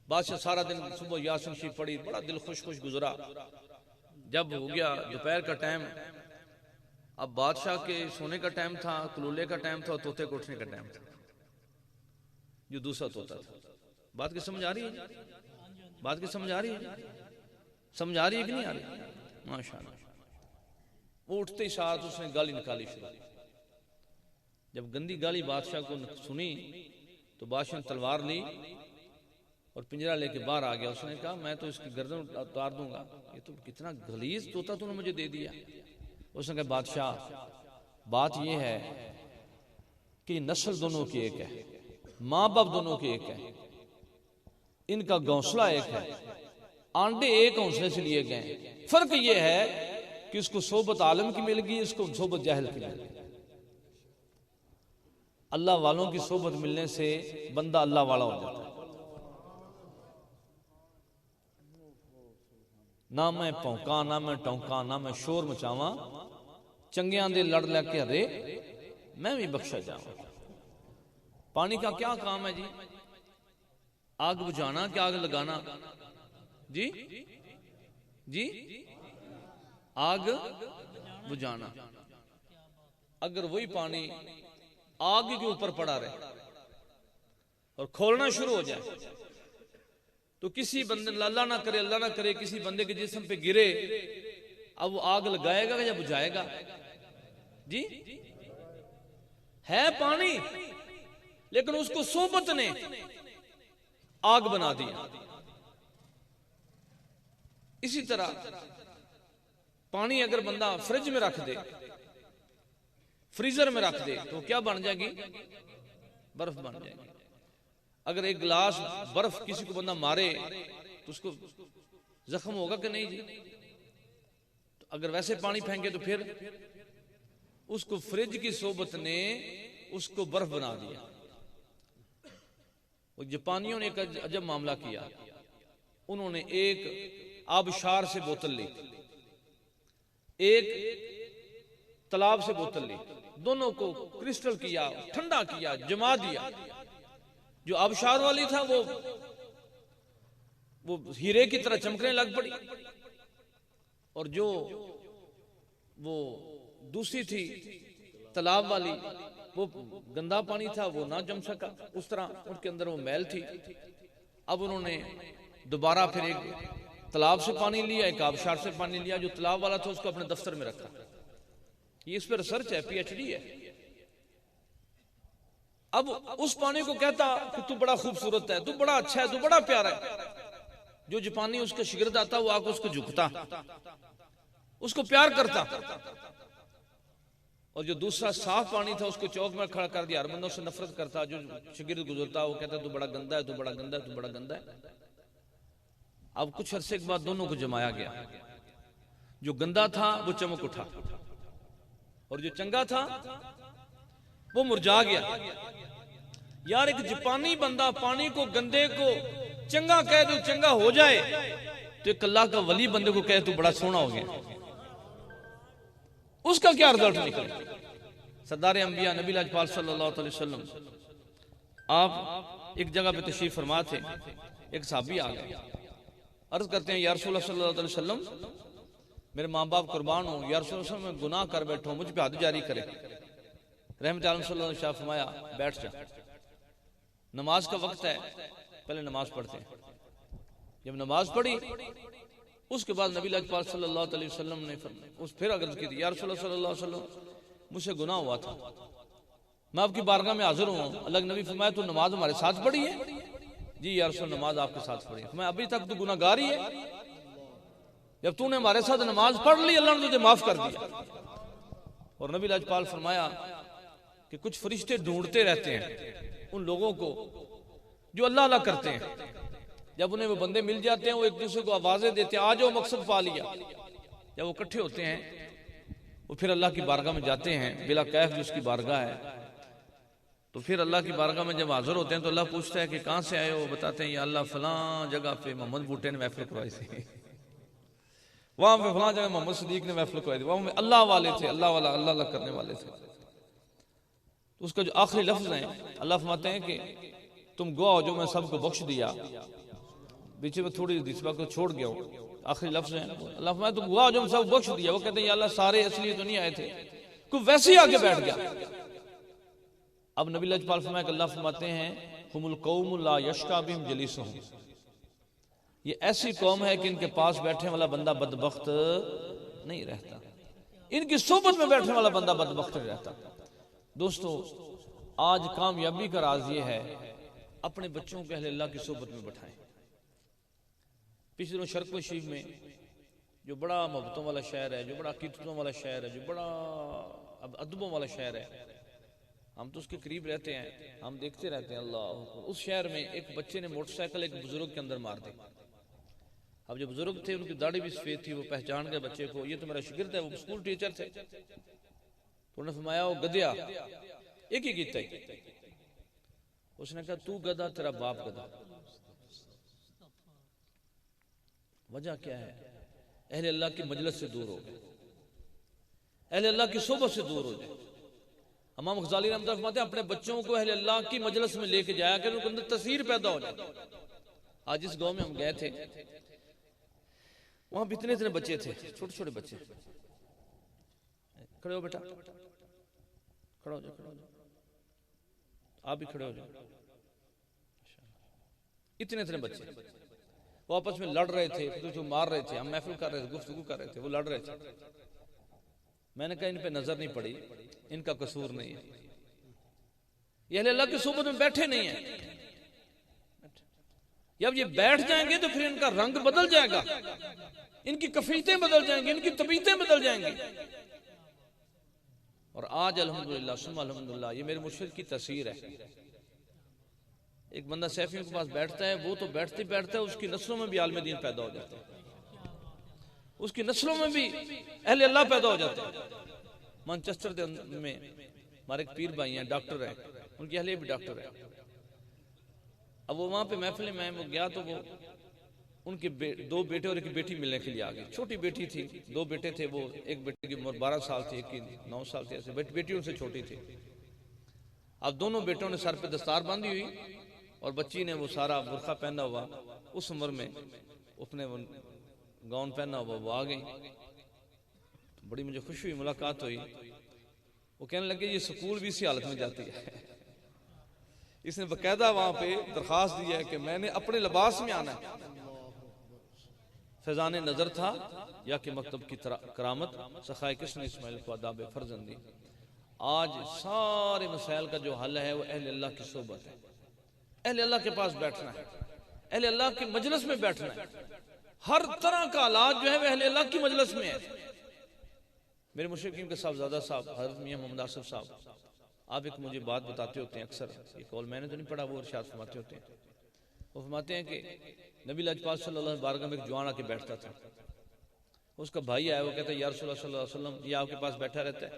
[SPEAKER 1] بادشاہ سارا دن صبح یاسین شریف پڑھی، بڑا دل خوش گزرا. جب ہو گیا دوپہر کا ٹائم، اب بادشاہ کے سونے کا ٹائم تھا، کلولے کا ٹائم تھا اور طوطے کو اٹھنے کا ٹائم تھا جو دوسرا طوطا تھا. بات کی سمجھ آ رہی ہے؟ بات کی سمجھ آ رہی ہے؟ سمجھ آ رہی ہے کہ نہیں آ رہی؟ ماشاءاللہ. وہ اٹھتے ہی ساتھ اس نے گالی نکالی شروع. جب گندی گالی بادشاہ کو سنی تو بادشاہ نے تلوار لی اور پنجرہ لے کے باہر آ گیا. اس نے کہا میں تو اس کی گردن اتار دوں گا، یہ تو کتنا غلیظ طوطا تو نے مجھے دے دیا. اس نے کہا بادشاہ بات یہ ہے کہ یہ نسل دونوں کی ایک ہے، ماں باپ دونوں کی ایک ہے، ان کا گھونسلہ ایک ہے، آنڈے ایک گھونسلے سے لیے گئے. فرق یہ ہے کہ اس کو صحبت عالم کی مل گئی، اس کو صحبت جاہل کی مل گئی. اللہ والوں کی صحبت ملنے سے بندہ اللہ والا ہو جاتا ہے. نہ میں پونکاں نہ میں ٹونکاں نہ میں شور مچاواں، چنگیاں دے لڑ لے کے ہرے میں بھی بخشا جاواں. پانی کا کیا کام ہے جی؟ آگ بجھانا کہ آگ لگانا؟ جی جی آگ بجھانا. اگر وہی پانی آگ کے اوپر پڑا رہے اور کھولنا شروع ہو جائے تو کسی بندے اللہ نہ کرے کسی بندے کے جسم پہ گرے، اب وہ آگ لگائے گا یا بجھائے گا؟ جی ہے پانی، لیکن اس کو صحبت نے آگ بنا دیا۔ اسی طرح پانی اگر بندہ فریج میں رکھ دے، فریزر میں رکھ دے، تو کیا بن جائے گی؟ برف بن جائے گی۔ اگر ایک گلاس برف کسی کو بندہ مارے تو اس کو زخم ہوگا کہ نہیں جی؟ تو اگر ویسے پانی پھینکے تو پھر اس کو فریج کی صحبت نے اس کو برف بنا دیا۔ جاپانیوں نے ایک عجب معاملہ کیا، انہوں نے ایک آبشار سے بوتل لی، ایک تالاب سے بوتل لی، دونوں کو کرسٹل کیا، ٹھنڈا کیا، جما دیا۔ جو آبشار والی تھا وہ ہیرے کی طرح چمکنے لگ پڑی، اور جو وہ دوسری تھی تالاب والی، وہ گندا پانی تھا، وہ نہ جم سکا۔ اس طرح ان کے اندر وہ میل تھی۔ اب انہوں نے دوبارہ پھر ایک تالاب سے پانی لیا، ایک آبشار سے پانی لیا، جو تالاب والا تھا اس کو اپنے دفتر میں رکھا۔ یہ اس پہ ریسرچ ہے، پی ایچ ڈی ہے۔ اب اس پانی کو کہتا کہ تو بڑا خوبصورت ہے، تو بڑا اچھا ہے، تو بڑا پیارا ہے۔ جو جاپانی اس کا شاگرد آتا وہ آ کے اس کو جھکتا، اس کو پیار کرتا، اور جو دوسرا صاف پانی تھا اس کو چوک میں کھڑا کر دیا، ہر بندوں سے نفرت کرتا۔ جو شاگرد گزرتا وہ کہتا تو بڑا گندا ہے، تو بڑا گندا ہے، تو بڑا گندا ہے۔ اب کچھ عرصے کے بعد دونوں کو جمایا گیا، جو گندا تھا وہ چمک اٹھا، اور جو چنگا تھا وہ مرجھا گیا۔ یار ایک جاپانی بندہ پانی کو گندے کو چنگا کہے تو چنگا ہو جائے، تو ایک اللہ کا ولی بندے کو کہے تو بڑا سونا ہو گیا، اس کا کیا رزلٹ نکلے؟ سردار انبیاء نبی لاجپال صلی اللہ علیہ وسلم آپ ایک جگہ پہ تشریف فرما تھے، ایک صحابی آ گئے، عرض کرتے ہیں یا رسول اللہ صلی اللہ علیہ وسلم میرے ماں باپ قربان ہوں، یا رسول اللہ صلی اللہ علیہ وسلم میں گناہ کر بیٹھا ہوں، مجھ پہ حد جاری کرے۔ رحمت عالم صلی اللہ علیہ وسلم فرمایا بیٹھ جا، نماز کا وقت ہے، پہلے نماز پڑھتے ہیں۔ جب نماز پڑھی اس کے بعد نبی لاجپال صلی اللہ علیہ وسلم نے پھر عرض کی تھی یا رسول اللہ صلی اللہ علیہ وسلم مجھ سے گناہ ہوا تھا، میں آپ کی بارگاہ میں حاضر ہوں۔ اللہ کے نبی فرمایا تو نماز ہمارے ساتھ پڑھی ہے؟ جی یا رسول نماز آپ کے ساتھ پڑھی ہے۔ میں ابھی تک تو گناہ گار ہی ہے، جب تو نے ہمارے ساتھ نماز پڑھ لی اللہ نے تجھے معاف کر دیا۔ اور نبی لاجپال فرمایا کہ کچھ فرشتے ڈھونڈتے رہتے ہیں ان لوگوں کو جو اللہ اللہ کرتے ہیں، جب انہیں وہ بندے مل جاتے ہیں وہ ایک دوسرے کو آوازیں دیتے ہیں آ جاؤ مقصد پا لیا۔ جب وہ اکٹھے ہوتے ہیں وہ پھر اللہ کی بارگاہ میں جاتے ہیں، بلا کیف جو اس کی بارگاہ ہے، تو پھر اللہ کی بارگاہ میں جب حاضر ہوتے ہیں تو اللہ پوچھتا ہے کہ کہاں سے آئے ہو؟ بتاتے ہیں یا اللہ فلاں جگہ پہ محمد بوٹے نے محفل کروائی تھی، وہاں پہ فلاں جگہ محمد صدیق نے محفل کروائی تھی، وہاں میں اللہ والے تھے، اللہ والا اللہ اللہ کرنے والے تھے۔ تو اس کا جو آخری لفظ ہے اللہ فرماتے ہیں کہ تم گواہ ہو جو میں سب کو بخش دیا۔ بیچے میں تھوڑی اس بات کو چھوڑ گیا ہوں، آخری لفظ ہے اللہ فرماتے تم گواہ ہو جو میں سب بخش دیا۔ وہ کہتے ہیں یا اللہ سارے اصلی تو نہیں آئے تھے، کوئی ویسے ہی آگے بیٹھ گیا۔ اب نبی لاجپال فرمایا کہ اللہ فرماتے ہیں ہم القوم لا یشقی بہم جلیسہم، یہ ایسی قوم ہے کہ ان کے پاس بیٹھنے والا بندہ بدبخت نہیں رہتا، ان کی صحبت میں بیٹھنے والا بندہ بدبخت نہیں رہتا۔ دوستو آج کامیابی کا راز یہ ہے اپنے بچوں کو اہل اللہ کی صحبت میں بٹھائیں۔ پچھلے دنوں شرق و شیب میں جو بڑا محبتوں والا شہر ہے، جو بڑا عقیدتوں والا شہر ہے، جو بڑا ادبوں والا شہر ہے، ہم تو اس کے قریب رہتے ہیں، ہم دیکھتے رہتے ہیں اللہ، اس شہر میں ایک بچے نے موٹر سائیکل ایک بزرگ کے اندر مار دی۔ اب جو بزرگ تھے ان کی داڑھی بھی سفید تھی، وہ پہچان گئے بچے کو، یہ تو میرا شاگرد ہے، وہ اسکول ٹیچر تھے۔ تو انہوں نے فرمایا وہ گدیا، ایک ہی گیتا ہی، اس نے کہا تو گدھا تیرا باپ گدھا۔ وجہ کیا ہے؟ اہل اللہ کی مجلس سے دور ہو گئے، اہل اللہ کی صحبت سے دور ہو گئے۔ امام غزالی رحمۃ اللہ فرماتے ہیں اپنے بچوں کو اہل اللہ کی مجلس میں لے کے جایا کہ ان کے اندر تاثیر پیدا ہو جائے۔ آج اس گاؤں میں ہم گئے تھے، وہاں بھی اتنے بچے تھے، چھوٹے چھوٹے بچے۔ کھڑے ہو بیٹا، کھڑا ہو جاؤ، کھڑا ہو جاؤ، آپ بھی کھڑے ہو جاؤ۔ اتنے بچے، وہ آپس میں لڑ رہے تھے، تو مار رہے تھے، ہم محفل کر رہے تھے، گفتگو کر رہے تھے، وہ لڑ رہے تھے. میں نے کہا ان پہ نظر نہیں پڑی، ان کا قصور نہیں ہے، یہ اہل اللہ کی صحبت میں بیٹھے نہیں ہیں. جب یہ بیٹھ جائیں گے تو پھر ان کا رنگ بدل جائے گا، ان کی کفیتیں بدل جائیں گی، ان کی طبیعتیں بدل جائیں گی. اور آج الحمدللہ ثم الحمدللہ یہ میرے مرشد کی تاثیر ہے. ایک بندہ سیفیوں کے پاس بیٹھتا ہے، وہ تو بیٹھتے بیٹھتا ہے اس کی نسلوں میں بھی عالم دین پیدا ہو جاتے ہیں، اس کی نسلوں میں بھی اہل اللہ پیدا ہو جاتے ہیں. مانچسٹر میں ہمارے ایک پیر بھائی ہیں، ڈاکٹر ہیں، ان کی اہلیہ بھی ڈاکٹر ہے. اب وہ وہاں پہ محفل میں وہ گیا تو وہ ان کے دو بیٹے اور ایک بیٹی ملنے کے لیے آ گئی. چھوٹی بیٹی تھی، دو بیٹے تھے، وہ ایک بیٹے کی عمر 12 سال تھی، ایک کی 9 سال تھی، ایسے بیٹی ان سے چھوٹی تھی. اب دونوں بیٹوں نے سر پہ دستار باندھی ہوئی اور بچی نے وہ سارا برقع پہنا ہوا، اس عمر میں اس نے وہ گاؤن پہنا ہوا، وہ آ گئی. بڑی مجھے خوشی ہوئی، ملاقات ہوئی. وہ کہنے لگے یہ سکول بھی اسی حالت میں جاتی ہے. اس نے باقاعدہ وہاں پہ درخواست دی ہے کہ میں نے اپنے لباس میں آنا ہے. فیضان نظر تھا یا کہ مکتب کی کرامت سخائے کشن اسماعیل کو آداب فرزندی. آج سارے مسائل کا جو حل ہے وہ اہل اللہ کی صحبت ہے، اہل اللہ کے پاس بیٹھنا ہے، اہل اللہ کی مجلس میں بیٹھنا ہے. ہر طرح کا علاج جو ہے وہ اہل اللہ کی مجلس میں ہے. میرے مشرقین کے صاحبزادہ صاحب حضرت میاں محمد آصف صاحب، آپ ایک مجھے بات بتاتے ہوتے ہیں اکثر، یہ قول میں نے تو نہیں پڑھا، وہ ارشاد فرماتے ہوتے ہیں. وہ فرماتے ہیں کہ نبی لاجپال صلی اللہ علیہ وسلم میں ایک جوان آ کے بیٹھتا تھا. اس کا بھائی آیا، وہ کہتا ہے یا رسول اللہ صلی اللہ علیہ وسلم یہ آپ کے پاس بیٹھا رہتا ہے،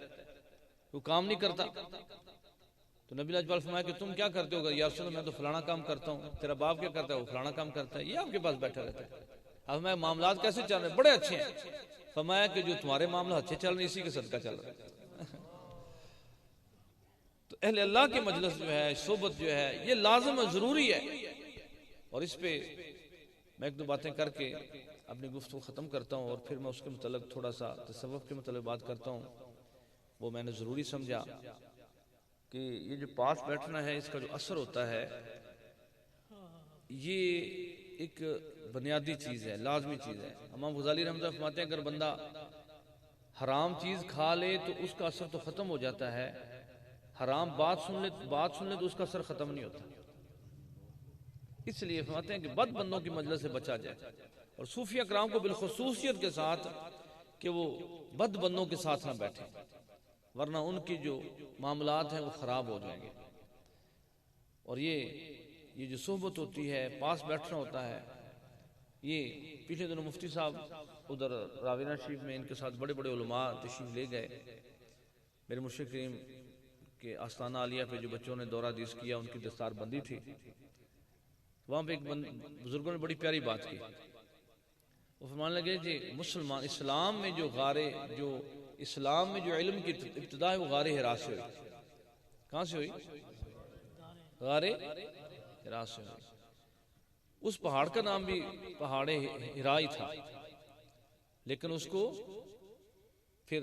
[SPEAKER 1] وہ کام نہیں کرتا. تو نبی لاجپال فرمایا کہ تم کیا کرتے ہو؟ یا رسول اللہ میں تو فلانا کام کرتا ہوں. تیرا باپ کیا کرتا ہے؟ وہ فلانا کام کرتا ہے. یہ آپ کے پاس بیٹھا رہتا ہے. اب میں معاملات کیسے چل رہے ہیں؟ بڑے اچھے ہیں. فرمایا کہ جو تمہارے معاملات اچھے چل رہے ہیں اسی کے صدقہ چل رہے ہیں. تو اہل اللہ کے مجلس جو ہے، صحبت جو ہے، یہ لازم و ضروری ہے. اور اس پہ میں ایک دو باتیں کر کے اپنی گفتگو ختم کرتا ہوں، اور پھر میں اس کے متعلق تھوڑا سا تصوف کے متعلق بات کرتا ہوں. وہ میں نے ضروری سمجھا کہ یہ جو پاس بیٹھنا ہے، اس کا جو اثر ہوتا ہے، یہ ایک بنیادی چیز ہے، لازمی چیز ہے. امام غزالی رحمۃ اللہ فرماتے ہیں اگر بندہ حرام چیز کھا لے تو اس کا اثر تو ختم ہو جاتا ہے، حرام بات سن لے تو اس کا اثر ختم نہیں ہوتا. اس لیے فرماتے ہیں کہ بد بندوں کی مجلس سے بچا جائے، اور صوفیہ کرام کو بالخصوصیت کے ساتھ کہ وہ بد بندوں کے ساتھ نہ بیٹھیں، ورنہ ان کی جو معاملات ہیں وہ خراب ہو جائیں گے. اور یہ جو صحبت ہوتی ہے، پاس بیٹھنا ہوتا ہے، یہ پچھلے دنوں مفتی صاحب ادھر راوینا شریف میں ان کے ساتھ بڑے بڑے علماء تشریف لے گئے. میرے مرشد کریم کے آستانہ عالیہ پہ جو بچوں نے دورہ حدیث کیا، ان کی دستار بندی تھی. وہاں پہ ایک بزرگوں نے بڑی پیاری بات کی. وہ فرمانے لگے جی مسلمان اسلام میں جو علم کی ابتدا ہے وہ غار حرا سے ہوئی. کہاں سے ہوئی؟ غار حرا سے ہوئی. اس پہاڑ کا نام بھی پہاڑ حرا ہی تھا، لیکن اس کو پھر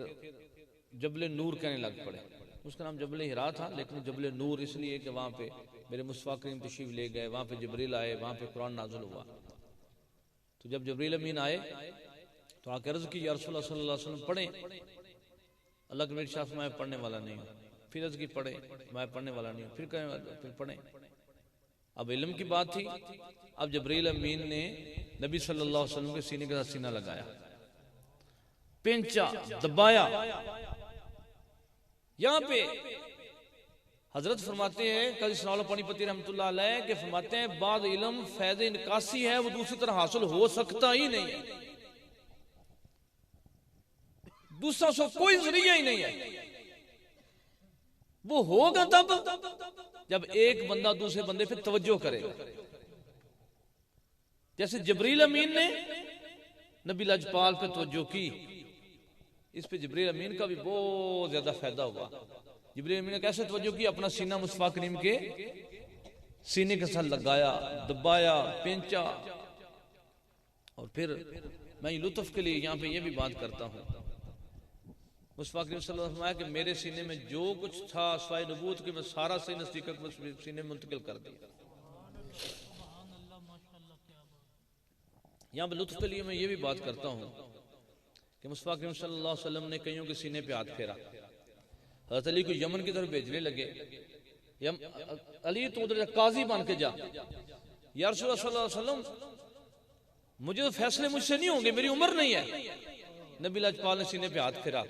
[SPEAKER 1] جبل نور کہنے لگ پڑے. اس کا نام جبل حرا تھا، لیکن جبل نور اس لیے کہ وہاں پہ میرے مصطفیٰ کریم تشریف لے گئے، وہاں پہ جبریل آئے، وہاں پہ قرآن نازل ہوا. تو جب جبریل امین آئے تو آ کے عرض کی یا رسول اللہ صلی اللہ علیہ وسلم پڑھیں. اللہ کے میرے شاہ میں پڑھنے والا نہیں ہوں. پھر عرض کی پڑھیں، میں پڑھنے والا نہیں ہوں. پھر پڑھیں. اب علم کی بات تھی. اب جبریل امین نے نبی صلی اللہ علیہ وسلم کے سینے کے ساتھ سینہ لگایا، پینچا، دبایا. یہاں پہ حضرت فرماتے ہیں قاضی ثناء اللہ پانی پتی رحمۃ اللہ علیہ کہ فرماتے ہیں بعض علم فیض انکاسی ہے، وہ دوسری طرح حاصل ہو سکتا ہی نہیں ہے، دوسرا سو کوئی ذریعہ ہی نہیں ہے. وہ ہوگا تب جب ایک بندہ دوسرے بندے پہ توجہ کرے گا. جیسے جبریل امین نے نبی لاجپال پہ توجہ کی، اس پہ جبریل امین کا بھی بہت زیادہ فائدہ ہوا. جبریل امین نے کیسے توجہ کی؟ اپنا سینہ مصطفیٰ کریم کے سینے کے ساتھ لگایا، دبایا، پینچا. اور پھر میں لطف کے لیے یہاں پہ یہ بھی بات کرتا ہوں، مصطفیٰ کریم صلی اللہ علیہ وسلم فرمایا کہ میرے سینے میں جو کچھ تھا سوائے نبوت کے میں سارا سے نزدیک سینے میں منتقل کر دیا. یہاں پہ لطف کے لیے میں یہ بھی بات کرتا ہوں کہ مصطفیٰ کریم صلی اللہ علیہ وسلم نے کئیوں کے سینے پہ ہاتھ پھیرا، حضرت علی کو یمن کی طرف بھیجنے لگے، علی تو ادھر قاضی بن کے جا، یا رسول اللہ صلی اللہ علیہ وسلم مجھے تو فیصلے مجھ سے نہیں ہوں گے، میری عمر نہیں ہے۔ نبی لاجپال نے سینے پہ ہاتھ پھیرا،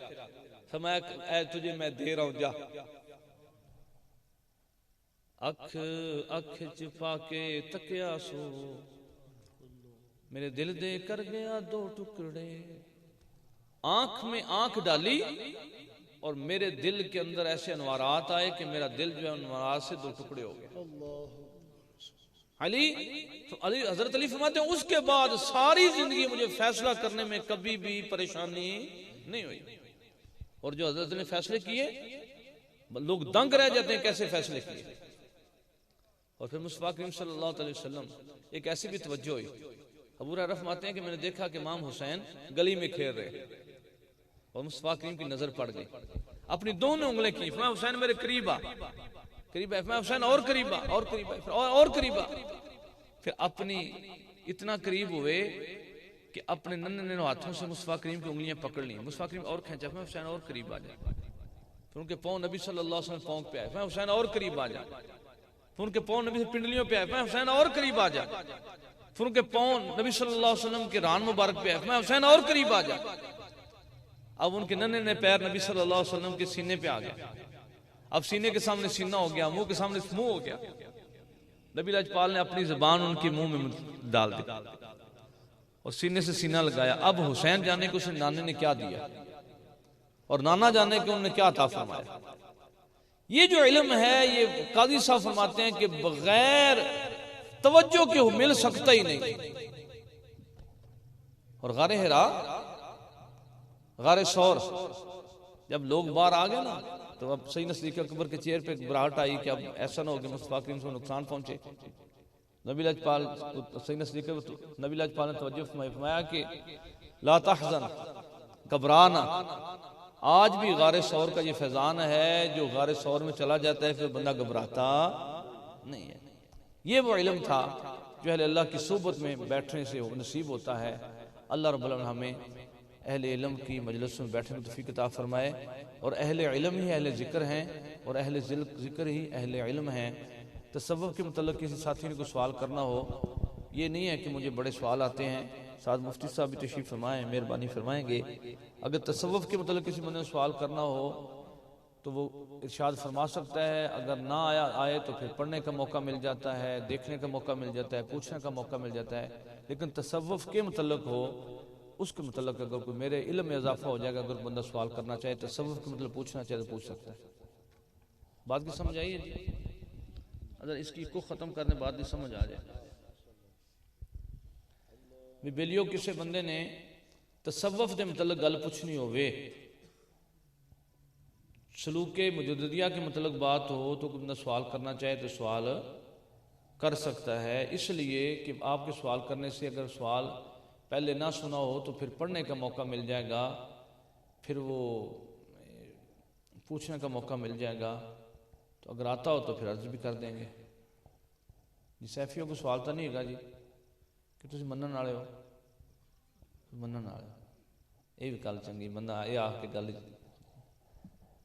[SPEAKER 1] فرمایا اے تجھے میں دے رہا ہوں، جا۔ اکھ اکھ چپا کے تکیا سو، میرے دل دے کر گیا دو ٹکڑے، آنکھ میں آنکھ ڈالی اور میرے دل کے اندر ایسے انوارات آئے کہ میرا دل جو ہے انوارات سے دو ٹکڑے ہو گئے۔ علی حضرت علی فرماتے ہیں اس کے بعد ساری زندگی مجھے فیصلہ کرنے میں کبھی بھی پریشانی نہیں ہوئی، اور جو حضرت نے فیصلے کیے لوگ دنگ رہ جاتے ہیں کیسے فیصلے کیے۔ اور پھر مصطفیٰ کریم صلی اللہ علیہ وسلم ایک ایسی بھی توجہ ہوئی، ابو ہریرہ فرماتے ہیں کہ میں نے دیکھا کہ امام حسین گلی میں کھیل رہے اور مصطفیٰ کریم کی نظر پڑ گئی، اپنی دونوں انگلیں کی، فرمایا حسین میرے قریب آ، قریب آ، فرمایا حسین اور قریب آ، اور قریب آ، اور قریب آ، پھر اپنی اتنا قریب ہوئے کہ اپنے ننھے ہاتھوں سے مصطفیٰ کریم کی انگلیاں پکڑ لیں، مصطفیٰ کریم اور کھینچا، فرمایا حسین اور قریب آ جائے، پھر ان کے پاؤں نبی صلی اللہ علیہ وسلم پاؤں پہ آئے، فرمایا حسین اور قریب آ جا، پھر ان کے پاؤں نبی سے پنڈلیوں پہ آئے، فرمایا حسین اور قریب آ جا، پھر ان کے پاؤں نبی صلی اللہ علیہ وسلم کے ران مبارک پہ آئے، فرمایا حسین اور قریب آ جا۔ اب ان کے ننھے پیر نبی صلی اللہ علیہ وسلم کے سینے پہ آ گئے، اب سینے کے سامنے سینہ ہو گیا، منہ کے سامنے منہ ہو گیا، نبی لاجپال نے اپنی زبان ان کے منہ میں ڈال دی اور سینے سے سینہ لگایا۔ اب حسین جانے کو اسے نانے نے کیا دیا اور نانا جانے کو انہوں نے کیا عطا فرمایا۔ یہ جو علم ہے یہ قاضی صاحب فرماتے ہیں کہ بغیر توجہ کے مل سکتا ہی نہیں۔ اور غار حرا، غار ثور، جب لوگ باہر آ گئے نا تو اب سیدنا صدیق اکبر کے چہرے پہ گھبراہٹ آئی کہ اب ایسا نہ ہو کہ مصطفیٰ کریم کو نقصان پہنچے۔ نبی لاجپال سیدنا صدیق نبی لاجپال نے توجہ فرمایا کہ لا تحزن، گھبرانا، آج بھی غار ثور کا یہ فیضان ہے، جو غار ثور میں چلا جاتا ہے پھر بندہ گھبراتا نہیں ہے۔ یہ وہ علم تھا جو اہل اللہ کی صحبت میں بیٹھنے سے نصیب ہوتا ہے۔ اللہ رب العالمین ہمیں اہل علم کی مجلس میں بیٹھنے کی توفیق عطا فرمائے، اور اہل علم ہی اہل ذکر ہیں اور اہل ذکر ہی اہل علم ہیں۔ تصوف کے متعلق کسی ساتھی نے کوئی سوال کرنا ہو، یہ نہیں ہے کہ مجھے بڑے سوال آتے ہیں، ساتھ مفتی صاحب بھی تشریف فرمائیں، مہربانی فرمائیں گے، اگر تصوف کے متعلق کسی بندے نے سوال کرنا ہو تو وہ ارشاد فرما سکتا ہے، اگر نہ آئے تو پھر پڑھنے کا موقع مل جاتا ہے، دیکھنے کا موقع مل جاتا ہے، پوچھنے کا موقع مل جاتا ہے۔ لیکن تصوف کے متعلق ہو، اس کے متعلق اگر کوئی میرے علم میں اضافہ ہو جائے گا، اگر بندہ سوال کرنا چاہے، تصوف کے مطلب پوچھنا چاہے تو پوچھ سکتا ہے۔ بات کی سمجھ آئی ہے جی؟ اگر اس کی کو ختم کرنے بعد بھی سمجھ آ جائے، بیلیو کسی بندے نے تصوف کے متعلق گل پوچھنی ہوئے، سلوک مجددیہ کے متعلق بات ہو تو کوئی بندہ سوال کرنا چاہے تو سوال کر سکتا ہے، اس لیے کہ آپ کے سوال کرنے سے اگر سوال پہلے نہ سنا ہو تو پھر پڑھنے کا موقع مل جائے گا، پھر وہ پوچھنے کا موقع مل جائے گا، تو اگر آتا ہو تو پھر عرض بھی کر دیں گے۔ جی سیفیوں کو سوال تو نہیں ہے گا جی کہ تسی منن والے ہو، منن والے ہو، یہ بھی گل چنگی، بندہ یہ آ کے گل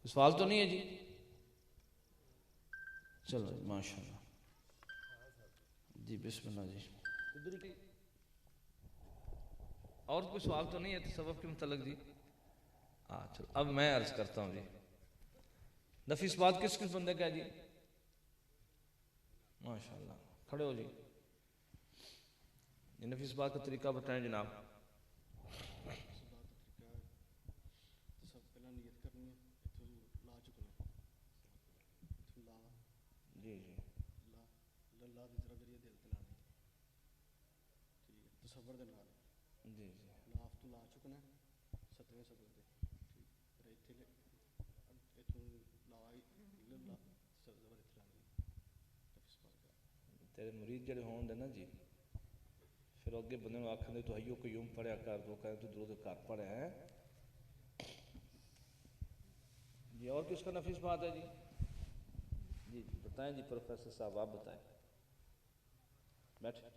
[SPEAKER 1] سوال تو نہیں ہے جی؟ چلو جی ماشاءاللہ، جی بسم اللہ جی۔ اور کوئی سوال تو نہیں ہے تصوف کے متعلق جی؟ چلو اب میں عرض کرتا ہوں جی، نفی اس بات کس بندے کا ہے جی؟ ماشاءاللہ، کھڑے ہو جی، نفی اس بات کا طریقہ بتائیں جناب۔ جی جی جی تیرے مرید جڑے ہون دے نا جی، پھر اگے بندے نوں آکھن دے تو حیو قیوم پڑھیا کر، تو کہے تو درود کر پڑھے ہیں جی۔ اور کس کا نفیس بات ہے جی؟ جی جی بتائیں جی پروفیسر صاحب، آپ بتائیں، بیٹھے۔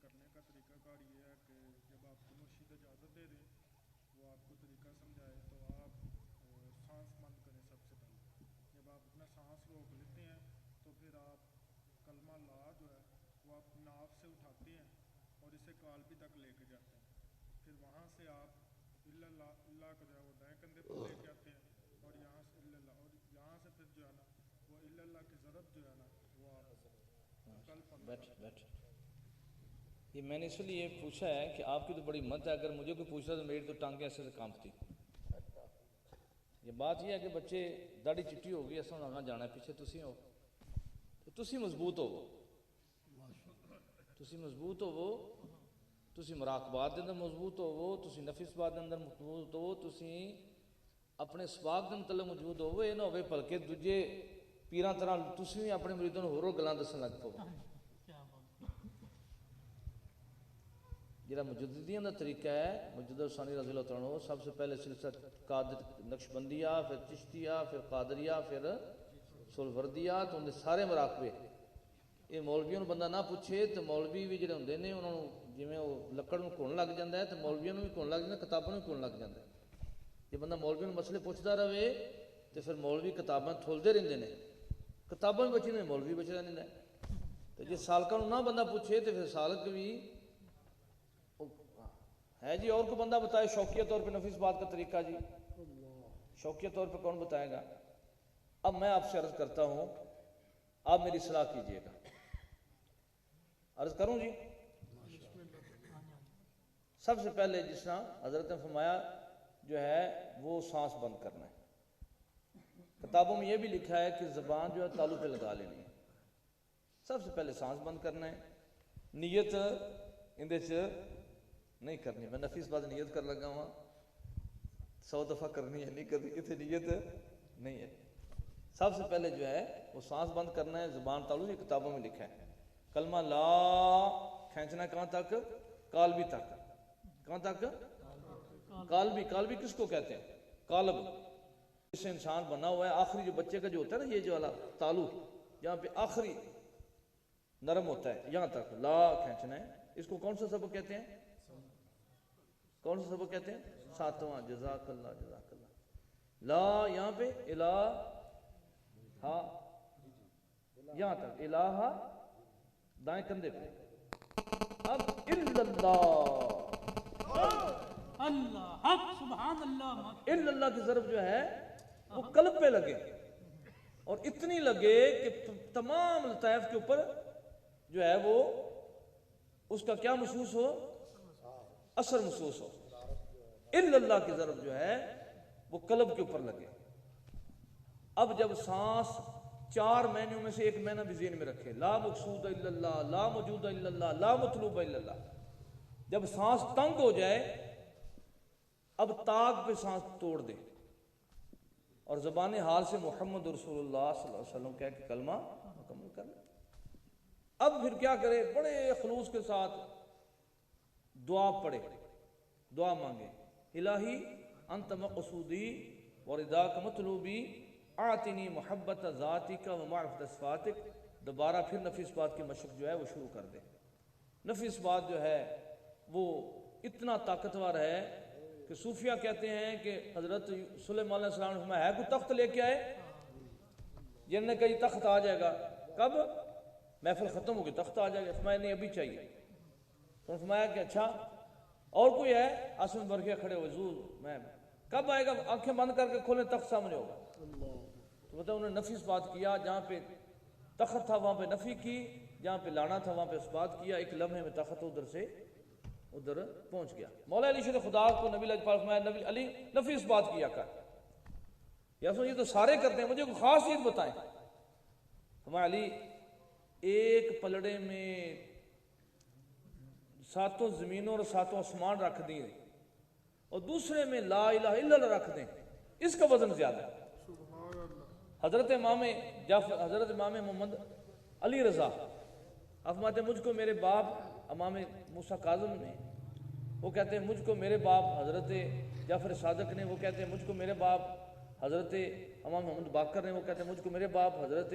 [SPEAKER 3] کرنے کا طریقہ کار یہ ہے کہ جب آپ کو مرشد اجازت دے دیں، وہ آپ کو طریقہ سمجھائے، تو آپ سانس بند کریں سب سے پہلے۔ جب آپ اپنا سانس روک لیتے ہیں تو پھر آپ کلمہ لا جو ہے وہ آپ ناف سے اٹھاتے ہیں اور اسے قالبی تک لے کے جاتے ہیں۔ پھر وہاں سے آپ اللہ کو جو ہے وہ دائیں کندھے پر لے کے آتے ہیں، اور یہاں سے اللہ، اور یہاں سے پھر جو ہے نا وہ اللہ کی ضرب جو ہے نا وہ آپ قلب پر لگاتے ہیں۔
[SPEAKER 4] یہ میں نے اس لیے پوچھا ہے کہ آپ کی تو بڑی ہمت ہے، اگر مجھے کوئی پوچھ رہا تو میری تو ٹانگیں ایسے سے کانپتی۔ یہ بات یہ ہے کہ بچے داڑھی چٹی ہو گئی، ایسا ہونا جانا ہے پیچھے تسی ہو تو تسی مضبوط ہوو، تسی مضبوط ہوو، تسی مراقبات دے اندر مضبوط ہوو، تسی نفی اثبات دے اندر مضبوط ہوو، تسی اپنے اسباق دے متعلق موجود ہوو۔ یہ نہ ہوئے بلکہ دوجے پیراں طرح تسی بھی اپنے مریدوں نے ہورو گلاں دسن لگ پو۔ جڑا مجددیاں دا طریقہ ہے، مجدد ثانی رضی اللہ عنہ، سب سے پہلے سلسلہ قادر نقشبندیہ، پھر چشتیہ، پھر قادریہ، پھر سلوردیہ، تو انہیں سارے مراقبے۔ یہ مولویوں بندہ نہ پوچھے تو مولوی بھی جڑے ہوندے نے انہوں نے جویں وہ لکڑ میں کون لگ جاندا ہے تو مولویوں بھی کون لگ جاندا ہے، کتابوں میں کون لگ جاندا ہے۔ جے بندہ مولویوں مسئلے پوچھدا رہے تو پھر مولوی کتاباں تھولدے رہندے نے، کتاباں بھی بچی نے، مولوی بچ رہندا ہے۔ تو جے سالکاں نہ بندہ پوچھے تو پھر سالک بھی ہے جی۔ اور کو بندہ بتائے شوقیہ طور پہ نفی اثبات کا طریقہ جی، شوقیہ طور پہ کون بتائے گا؟ اب میں آپ سے عرض کرتا ہوں، آپ میری اصلاح کیجئے گا۔ عرض کروں جی؟ سب سے پہلے جس طرح حضرت نے فرمایا جو ہے وہ سانس بند کرنا ہے۔ کتابوں میں یہ بھی لکھا ہے کہ زبان جو ہے تالو پہ لگا لینی ہے۔ سب سے پہلے سانس بند کرنا ہے، نیت اندے چ نہیں کرنی۔ میں نفیس بات نیت کر لگا ہوں 100 دفعہ کرنی ہے، نہیں کرنی، اتنے نیت نہیں ہے۔ سب سے پہلے جو ہے وہ سانس بند کرنا ہے، زبان تالو، یہ کتابوں میں لکھا ہے۔ کلمہ لا کھینچنا ہے کہاں تک؟ قالبی تک۔ کہاں تک؟ قالبی۔ قالبی کس کو کہتے ہیں؟ قالب اس سے انسان بنا ہوا ہے، آخری جو بچے کا جو ہوتا ہے نا، یہ جو والا تالو جہاں پہ آخری نرم ہوتا ہے، یہاں تک لا کھینچنا ہے۔ اس کو کون سا سبق کہتے ہیں؟ کون سا سبق کہتے ہیں؟ 7واں۔ جزاک اللہ، جزاک اللہ۔ لا یہاں پہ الہ ہا، یہاں تک الہ دائیں کندھے پہ۔ اب
[SPEAKER 2] اللہ حق سبحان اللہ،
[SPEAKER 4] اللہ کی ضرب جو ہے وہ قلب پہ لگے، اور اتنی لگے کہ تمام لطائف کے اوپر جو ہے وہ اس کا کیا محسوس ہو؟ اثر محسوس ہو۔ اللہ کی ضرب جو ہے وہ قلب کے اوپر لگے۔ اب جب سانس 4 معنیوں میں سے ایک معنی بھی ذہن میں رکھے، لا مقصود الا اللہ، لا موجود الا اللہ، لا مطلوب الا اللہ۔ جب سانس تنگ ہو جائے اب طاق پہ سانس توڑ دے اور زبان حال سے محمد رسول اللہ صلی اللہ علیہ وسلم کہہ کے کلمہ مکمل کر لے۔ اب پھر کیا کرے؟ بڑے خلوص کے ساتھ دعا پڑھے، دعا مانگے، الہی انت مقصودی ورداک مطلوبی آتنی محبت ذاتک و معرفت صفاتک۔ دوبارہ پھر نفی اثبات کی مشق جو ہے وہ شروع کر دے۔ نفی اثبات جو ہے وہ اتنا طاقتور ہے کہ صوفیہ کہتے ہیں کہ حضرت سلیمان علیہ السلام نے فرمایا ہے کوئی تخت لے کے آئے؟ جن نے کہا یہ تخت آ جائے گا، کب؟ محفل ختم ہوگی تخت آ جائے گا۔ فرمایا نہیں ابھی چاہیے۔ تو فرمایا کہ اچھا اور کوئی ہے؟ آسمان برکھے کھڑے ہوئے، حضور میں کب آئے گا؟ آنکھیں بند کر کے کھولیں تخت سامنے ہوگا۔ تو بتا انہوں نے نفی اثبات کیا، جہاں پہ تخت تھا وہاں پہ نفی کی، جہاں پہ لانا تھا وہاں پہ اثبات کیا۔ ایک لمحے میں تخت ادھر سے ادھر پہنچ گیا۔ مولا علی شیر خدا کو نبی علیہ پاک فرمایا نبی علی نفی اثبات کیا کر۔ یا یہ تو سارے کرتے ہیں، مجھے کوئی خاص چیز بتائیں۔ فرمایا علی ایک پلڑے میں 7 زمینوں اور 7 آسمان رکھ دیں اور دوسرے میں لا الہ الا اللہ رکھ دیں، اس کا وزن زیادہ ہے۔ حضرت امام محمد علی رضا فرماتے ہیں مجھ کو میرے باپ امام موسیٰ کاظم نے، وہ کہتے ہیں مجھ کو میرے باپ حضرت جعفر صادق نے، وہ کہتے ہیں مجھ کو میرے باپ حضرت امام محمد باقر نے، وہ کہتے ہیں مجھ کو میرے باپ حضرت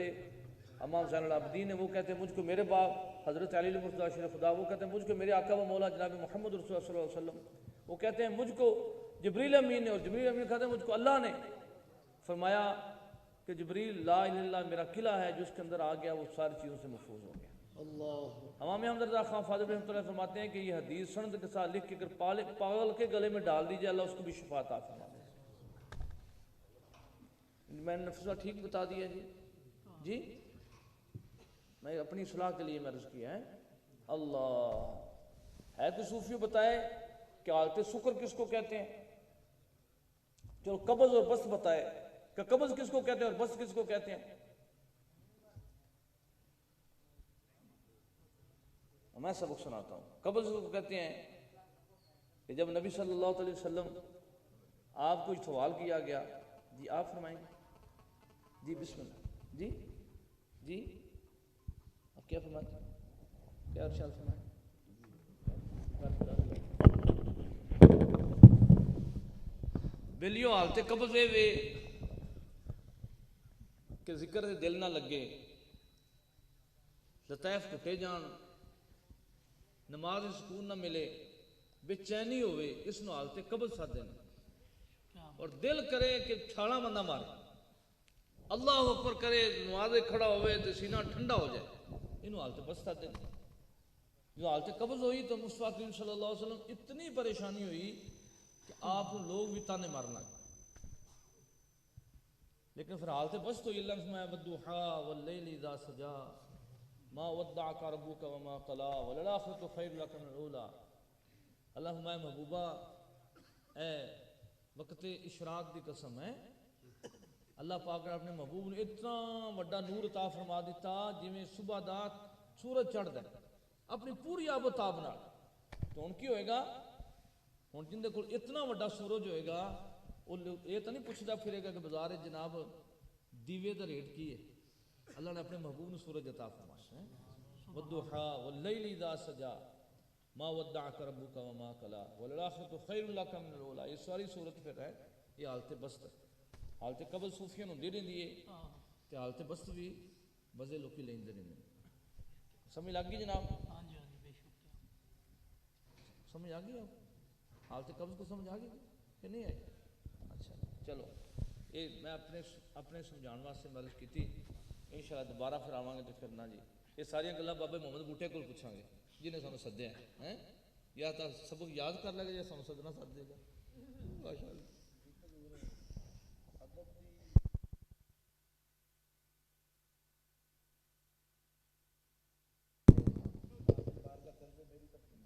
[SPEAKER 4] امام زین العابدین نے، وہ کہتے ہیں مجھ کو میرے باپ حضرت علی مرتضیٰ شریف خدا وہ کہتے ہیں مجھ کو میرے آقا و مولا جناب محمد رسول اللہ صلی اللہ علیہ وسلم وہ کہتے ہیں مجھ کو جبریل امین نے، اور جبریل امین کہتے ہیں مجھ کو اللہ نے فرمایا کہ جبریل لا الہ الا اللہ میرا قلعہ ہے جو اس کے اندر آ گیا وہ ساری چیزوں سے محفوظ ہو گیا۔ امام احمد رضا خان فاضل رحمۃ اللہ فرماتے ہیں کہ یہ حدیث سند کے ساتھ لکھ کے اگر پاگل کے گلے میں ڈال دیجیے اللہ اس کو بھی شفا عطا فرماتے ہیں۔ میں نے نفسہ ٹھیک بتا دیا جی میں اپنی صلاح کے لیے مرض کیا ہے۔ اللہ ہے تو صوفیوں بتائے کہ حالت سکر کس کو کہتے ہیں، چلو قبض اور بسط بتائے کہ قبض کس کو کہتے ہیں اور بسط کس کو کہتے ہیں۔ میں سبق سناتا ہوں۔ قبض کو کہتے ہیں کہ جب نبی صلی اللہ علیہ وسلم آپ کو سوال کیا گیا، جی آپ فرمائیں گے، جی بسم اللہ، جی آپ کیا فرماتے ہیں، کیا ارشاد فرمائیں؟ بلیو حالت قبض وے کہ ذکر سے دل نہ لگے، لطائف ٹوٹے جان، نماز سکون نہ ملے، بے چینی ہوئے، اس نو حالت قبض ساتھ دینا، اور دل کرے کہ چھاڑا بندہ مارے، اللہ اکبر کرے نماز کھڑا ہوئے تو سینہ ٹھنڈا ہو جائے، انہوں حالت بس ساتھ دینا۔ جو حالت قبض ہوئی تو مصطفیٰ کریم صلی اللہ علیہ وسلم اتنی پریشانی ہوئی کہ آپ لوگ بھی تانے مارنا، لیکن پھر حالت بس تو اللہ فرمایا والضحیٰ واللیل اذا سجا ما ودعک ربک وما قلی وللآخرۃ خیر لک من الاولی۔ اللہ فرمایا محبوبہ اے وقت اشراق دی قسم ہے، اللہ پاک نے اپنے محبوب نے اتنا بڑا نور عطا فرما دیتا جویں صبح دا سورج چڑھ ہے اپنی پوری آب و تاب نال، تو ان کی ہوئے گا ہن جن دے کول اتنا بڑا سورج ہوئے گا وہ یہ تو نہیں پوچھتا پھرے گا کہ بازار جناب دیوے دا ریٹ کی ہے، اللہ نے اپنے محبوب نے سورج عطا فرمایا۔ والضحیٰ واللیل اذا سجا ما ودعک ربک وما قلی وللآخرۃ خیر لک من الاولی۔ یہ ساری صورت پھر ہے یہ حالت بست ہے۔ حالت قبض صوفیوں نے دے دیے تے حالت بست بھی بزے لوکی لیندے رہندے۔ سمجھ لگ گئی جناب؟ سمجھ آ گئی آپ حالت قبض کو سمجھ آ گئی کہ نہیں آئی؟ اچھا چلو یہ میں اپنے سمجھان واسطے مرض کی، انشاءاللہ دوبارہ پھر آواں گے تو پھر نہ جی یہ ساری گلاں بابے محمد بوٹے کو پوچھاں گے جنہیں سانو سدیا ہے، یا تو سبق یاد کر لے گا یا سانو سدنا سد دے گا۔ ماشاءاللہ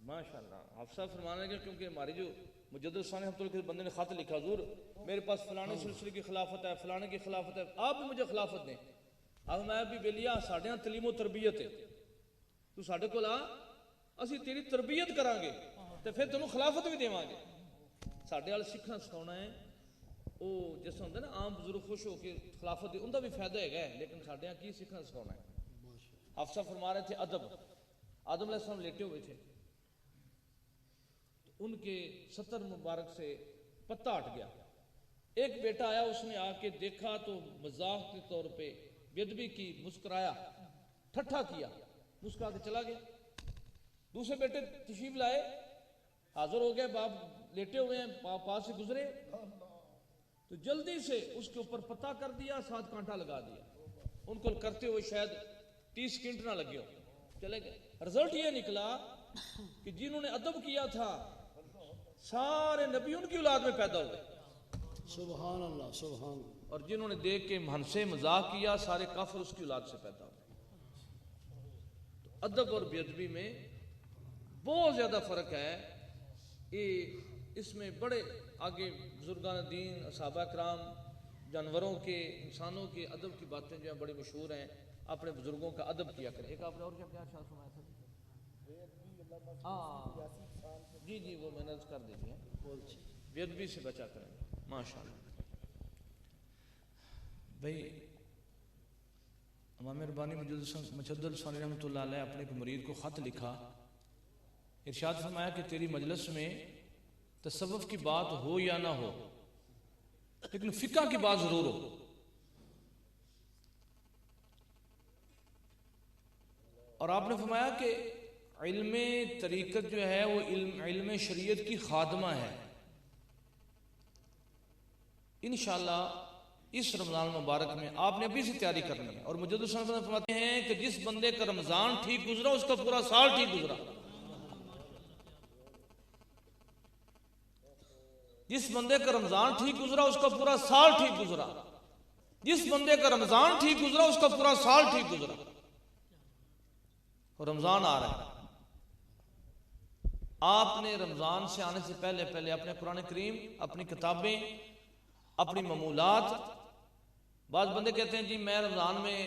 [SPEAKER 4] ماشاءاللہ حافظہ فرمانا ہے کیونکہ ہماری جو مجدد ثانی رحمۃ اللہ کے بندے نے خط لکھا، حضور میرے پاس فلانے سلسلے کی خلافت ہے، فلانے کی خلافت ہے، آپ بھی مجھے خلافت دیں۔ اب میں بھی بیلیا ساڈے ہاں تعلیم و تربیت ہے، تو ساڈے کول آ اسی تیری تربیت کران گے تے پھر تینوں خلافت بھی دیواں گے۔ ساڈے وال سکھنا سکھاؤنا ہے وہ جیسا ہوتا ہے نا عام بزرگ خوش ہو کے خلافت دی، ان کا بھی فائدہ ہے، لیکن ساڈے ہاں کی سکھنا سکھاؤنا ہے۔ حافظہ فرما رہے تھے ادب، آدم علیہ السلام لیٹے ہوئے تھے، ان کے ستر مبارک سے پتہ ہٹ گیا، ایک بیٹا آیا اس نے آ کے دیکھا تو مذاق کے طور پہ بیدبی کی، مسکرایا، ٹھٹھا کیا، مسکرا کے چلا گیا۔ دوسرے بیٹے تشریف لائے، حاضر ہو گئے، باپ لیٹے ہوئے ہیں، پاس سے گزرے تو جلدی سے اس کے اوپر پتہ کر دیا، 7 کانٹا لگا دیا، ان کو کرتے ہوئے شاید 30 سیکنڈ نہ لگے ہو، چلے گئے۔ رزلٹ یہ نکلا کہ جنہوں نے ادب کیا تھا سارے نبی ان کی اولاد میں پیدا ہوئے،
[SPEAKER 5] سبحان اللہ سبحان اللہ،
[SPEAKER 4] اور جنہوں نے دیکھ کے ہنسے مذاق کیا سارے کافر اس کی اولاد سے پیدا ہوئے۔ تو ادب اور بے ادبی میں بہت زیادہ فرق ہے، اس میں بڑے آگے بزرگان دین، صحابہ کرام، جانوروں کے، انسانوں کے ادب کی باتیں جو ہیں بڑی مشہور ہیں، اپنے بزرگوں کا ادب کیا کریں۔ ایک آپ نے اور کیا ارشاد فرمایا تھا؟ ہاں جی وہ میں نے عرض کر دیتی ہے، بے ادبی سے بچا کریں ماشاءاللہ۔ بھائی امام ربانی مجدد ثانی رحمۃ اللہ علیہ اپنے ایک مرید کو خط لکھا، ارشاد فرمایا کہ تیری مجلس میں تصوف کی بات ہو یا نہ ہو لیکن فقہ کی بات ضرور ہو۔ اور آپ نے فرمایا کہ علم طریقت جو ہے وہ علم شریعت کی خادمہ ہے. انشاءاللہ اس رمضان مبارک میں آپ نے ابھی سے تیاری کرنی ہے. اور مجدد صلی اللہ علیہ وسلم فرماتے ہیں کہ جس بندے کا رمضان ٹھیک گزرا اس کا پورا سال ٹھیک گزرا. جس بندے کا رمضان ٹھیک گزرا اس کا پورا سال ٹھیک گزرا. جس بندے کا رمضان ٹھیک گزرا اس کا پورا سال ٹھیک گزرا. اور رمضان آ رہا ہے. آپ نے رمضان سے آنے سے پہلے اپنے قرآن کریم، اپنی کتابیں، اپنی معمولات. بعض بندے کہتے ہیں جی میں رمضان میں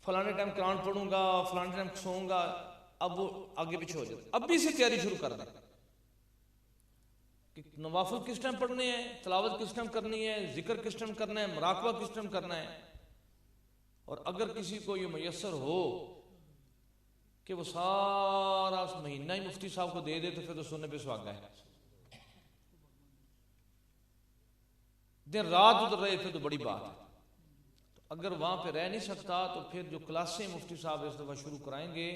[SPEAKER 4] فلانے ٹائم قرآن پڑھوں گا، فلانے ٹائم سوؤں گا. اب وہ آگے پیچھے ہو جاتا. اب بھی سے تیاری شروع کر دیں کہ نوافل کس ٹائم پڑھنے ہیں، تلاوت کس ٹائم کرنی ہے، ذکر کس ٹائم کرنا ہے، مراقبہ کس ٹائم کرنا ہے. اور اگر کسی کو یہ میسر ہو کہ وہ سارا مہینہ ہی مفتی صاحب کو دے دے تو پھر تو سننے پہ سہاگا ہے. دن رات ادھر رہے پھر تو بڑی بات ہے. تو اگر وہاں پہ رہ نہیں سکتا تو پھر جو کلاسیں مفتی صاحب اس دفعہ شروع کرائیں گے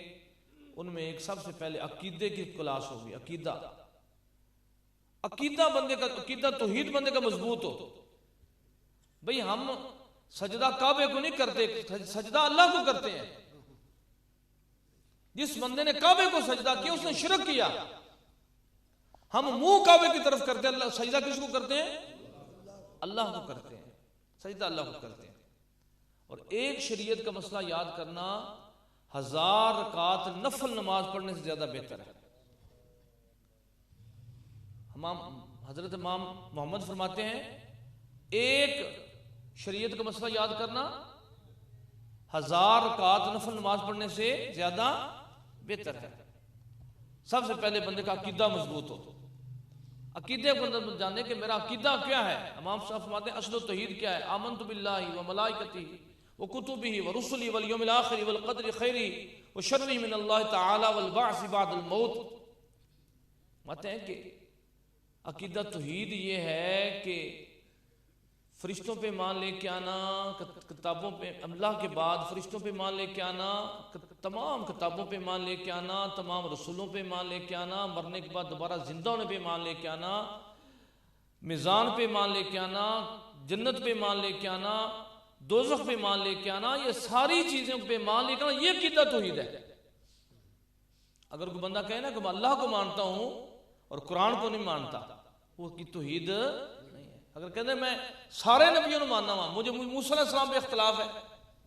[SPEAKER 4] ان میں ایک سب سے پہلے عقیدے کی کلاس ہوگی. عقیدہ بندے کا، عقیدہ توحید بندے کا مضبوط ہو. بھئی ہم سجدہ کعبے کو نہیں کرتے، سجدہ اللہ کو کرتے ہیں. جس بندے نے کعبے کو سجدہ کیا اس نے شرک کیا. ہم منہ کعبے کی طرف کرتے ہیں، اللہ سجدہ کس کو کرتے ہیں؟ اللہ کو کرتے ہیں. سجدہ اللہ کو کرتے ہیں. اور ایک شریعت کا مسئلہ یاد کرنا، 1000 رکعت نفل نماز پڑھنے سے زیادہ بہتر ہے. حضرت امام محمد فرماتے ہیں ایک شریعت کا مسئلہ یاد کرنا 1000 رکعت نفل نماز پڑھنے سے زیادہ بہتر ہے. سب سے پہلے بندے کا عقیدہ مضبوط ہو. عقیدے کو اندر جانے کہ میرا عقیدہ کیا ہے. امام صاحب فرماتے ہیں اصل و توحید کیا ہے؟ آمنت باللہ و ملائکتہ و کتبہ و رسلہ والیوم الآخر والقدر خیرہ و شرہ من اللہ تعالی والبعث بعد الموت. ماتے ہیں کہ عقیدہ توحید یہ ہے کہ فرشتوں پہ مان لے کے آنا، کتابوں پہ اللہ کے بعد فرشتوں پہ مان لے کے آنا، تمام کتابوں پہ مان لے کے آنا، تمام رسولوں پہ مان لے کے آنا، مرنے کے بعد دوبارہ زندہ ہونے پہ مان لے کے آنا، میزان پہ مان لے کے آنا، جنت پہ مان لے کے آنا، دوزخ پہ مان لے کے آنا. یہ ساری چیزیں پہ مان لے کے آنا، یہ عقیدہ توحید ہے. اگر کوئی بندہ کہے نا کہ میں اللہ کو مانتا ہوں اور قرآن کو نہیں مانتا، وہ کی توحید نہیں ہے. اگر کہتے ہیں میں سارے نبیوں کو ماننا ہوں، مجھے موسیٰ علیہ السلام پہ اختلاف ہے،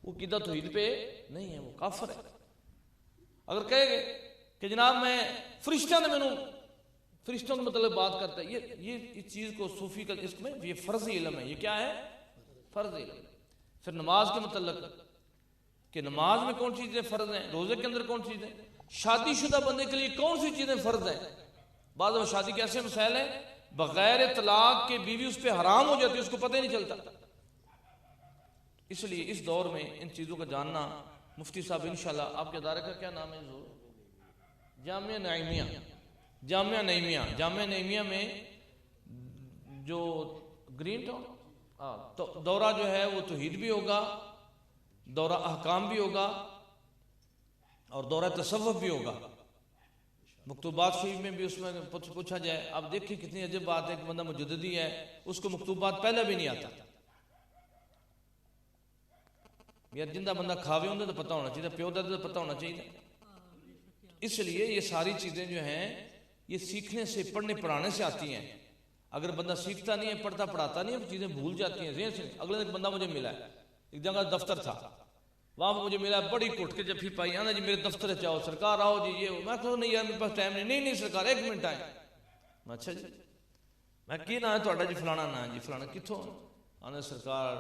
[SPEAKER 4] وہ عقیدہ توحید پہ نہیں ہے، وہ کافر ہے. اگر کہے گے کہ جناب میں فرشتوں کے مطلب بات کرتا ہے، یہ چیز کو صوفی کا اس میں یہ فرض علم ہے. یہ کیا ہے؟ فرض علم. پھر نماز کے متعلق کہ نماز میں کون سی چیزیں فرض ہیں، روزے کے اندر کون سی چیزیں، شادی شدہ بندے کے لیے کون سی چیزیں فرض ہیں. بعض وہ شادی کے ایسے مسائل ہیں بغیر طلاق کے بیوی اس پہ حرام ہو جاتی ہے، اس کو پتہ ہی نہیں چلتا. اس لیے اس دور میں ان چیزوں کا جاننا، مفتی صاحب انشاءاللہ آپ کے ادارے کا کیا نام ہے؟ جامعہ نعیمیہ میں جو گرین ٹاؤن تو دورہ جو ہے وہ توحید بھی ہوگا، دورہ احکام بھی ہوگا اور دورہ تصوف بھی ہوگا. مکتوبات شریف میں بھی اس میں پوچھا جائے. آپ دیکھیں کتنی عجیب بات ہے کہ بندہ مجددی ہے، اس کو مکتوبات پہلے بھی نہیں آتا. یار جندہ بندہ کھاوے ہوندے تو پتہ ہونا چاہیے، پیو دادے تو پتہ ہونا چاہیے. اس لیے یہ ساری چیزیں جو ہیں یہ سیکھنے سے، پڑھنے پڑھانے سے آتی ہیں. اگر بندہ سیکھتا نہیں ہے، پڑھتا پڑھاتا نہیں ہے، چیزیں بھول جاتی ہیں ذہن سے. اگلے دن بندہ مجھے ملا ہے، ایک جگہ دفتر تھا، وہاں پہ مجھے ملا بڑی کٹ کے جب پھر پائی آنا جی میرے دفتر سے آؤ سرکار آؤ جی. یہ میں کہوں نہیں یار میرے پاس ٹائم نہیں سرکار 1 منٹ آئے. اچھا جی میں کی نام ہے تھوڑا؟ جی فلانا نام ہے. جی فلانا کتوں آنے سرکار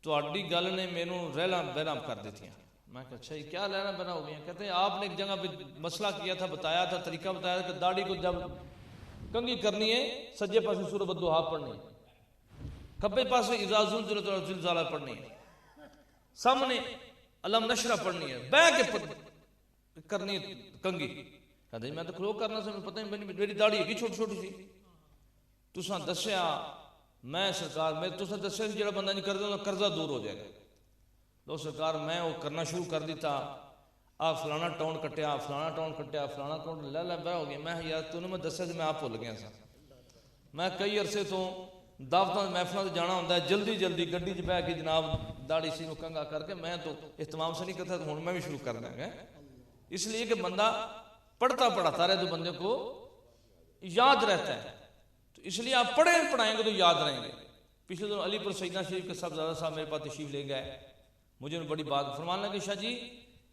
[SPEAKER 4] تھوڑی گل نے میرے رہلا بہرام کر دیتی ہیں. میں کہا اچھا یہ کیا لینا بنا ہو گیا؟ کہتے ہیں آپ نے ایک جگہ پہ مسئلہ کیا تھا، بتایا تھا، طریقہ بتایا تھا کہ داڑھی کو جب کنگھی کرنی ہے سجے پاس سورۃ الضحیٰ پڑھنی ہے، کھبے پاس اذا زلزلت الارض زلزالہ پڑھنی ہے، سامنے علم نشرہ پڑھنی ہے، بہ کے کرنی ہے کنگھی. کہتے ہیں میں تو کھلو کرنا سے پتہ نہیں میری داڑھی ہے چھوٹی چھوٹی سی. تساں دسیا میں سرکار میں تساں دسیا جڑا بندہ نہیں کردا قرضہ دور ہو جائے گا. لو سرکار میں وہ کرنا شروع کر دیتا، آپ فلانا ٹاؤن کٹیا، فلانا ٹاؤن کٹیا، فلانا ٹاؤن لے بہ ہو گیا. میں یار تو نے میں دسیا میں آپ بھول گیا سا. میں کئی عرصے تو دعوتوں محفلوں سے جانا ہوتا ہے، جلدی جلدی گڈی چ بہ کے جناب داڑھی سی کنگا کر کے میں تو اہتمام سے نہیں کرتا، تو ہوں میں بھی شروع کر دیں گا. اس لیے کہ بندہ پڑھتا پڑھاتا رہے تو بندے کو یاد رہتا ہے. تو اس لیے آپ پڑھائیں گے تو یاد رہیں گے. پچھلے دن علی پور سیدنا شریف کے صاحبزادہ صاحب میرے پاس تشریف لے گئے. مجھے بڑی بات فرمانے لگے، شاہ جی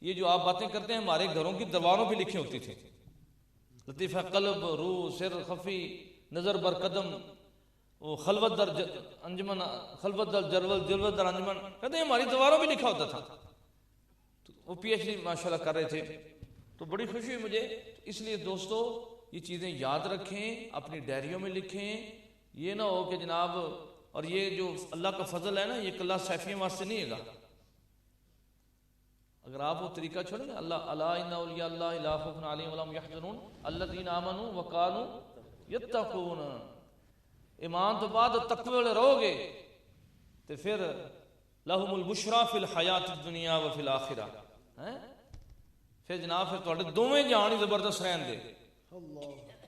[SPEAKER 4] یہ جو آپ باتیں کرتے ہیں ہمارے گھروں کی دیواروں پہ لکھی ہوتی تھی، لطیفہ قلب، روح، سر خفی، نظر بر قدم، وہ خلوت در انجمن، خلوت در جلوت در انجمن، کہتے ہیں ہماری دیواروں پہ لکھا ہوتا تھا. تو وہ پی ایچ ڈی ماشاءاللہ کر رہے تھے، تو بڑی خوشی ہوئی مجھے. اس لیے دوستو یہ چیزیں یاد رکھیں، اپنی ڈائریوں میں لکھیں. یہ نہ ہو کہ جناب، اور یہ جو اللہ کا فضل ہے نا، یہ کلّہ سیفیوں واسطے نہیں ہے گا. اگر آپ وہ طریقہ چھوڑیں گے، اللہ الا ان اولیاء اللہ لا خوف علیہم ولا هم يحزنون الذین آمنوا وكانوا یتقون. ایمان تو بعد تقوی والے رہو گے تو پھر لہم البشریٰ فی الحیات الدنیا وفی الاخرہ. پھر جناب پھر تھوڑے دوویں جان ہی زبردست رہن دے.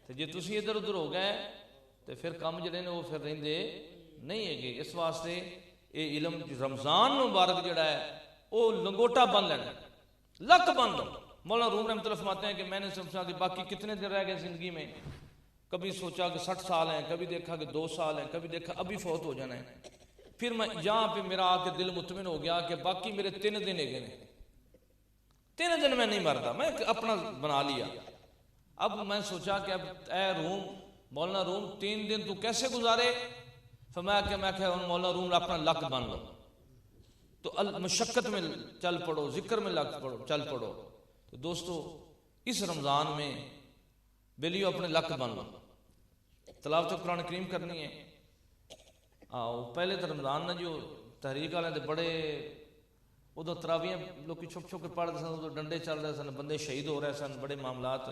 [SPEAKER 4] تو جی تسی ادھر ادھر ہو گئے تو پھر کام جڑے نے وہ پھر رہندے نہیں ہے گے. اس واسطے یہ علم رمضان مبارک جڑا ہے وہ لنگوٹا بن لینا، لک بن لو. مولانا روم رحمۃ اللہ فرماتے ہیں کہ میں نے سمجھا کہ باقی کتنے دن رہ گئے زندگی میں. کبھی سوچا کہ 60 سال ہیں، کبھی دیکھا کہ 2 سال ہیں، کبھی دیکھا ابھی فوت ہو جانا ہے. پھر میں یہاں پہ میرا آ کے دل مطمئن ہو گیا کہ باقی میرے 3 دن ہے گئے، 3 دن میں نہیں مرتا. میں اپنا بنا لیا. اب میں سوچا کہ اب اے روم، مولانا روم 3 دن تو کیسے گزارے؟ فرمایا کہ میں کہ مولانا روم اپنا لک بن لو. تو مشقت میں چل پڑو، ذکر میں لگ پڑو، چل پڑو. تو دوستو اس رمضان میں بیلیو اپنے لک بن لو. تلاوت قرآن کریم کرنی ہے. پہلے تو رمضان نے جو تحریک والے بڑے ادو تراویاں لوگ چھپ چھپ کے پڑھتے سن، ادو ڈنڈے چل رہے سن، بندے شہید ہو رہے سن، بڑے معاملات.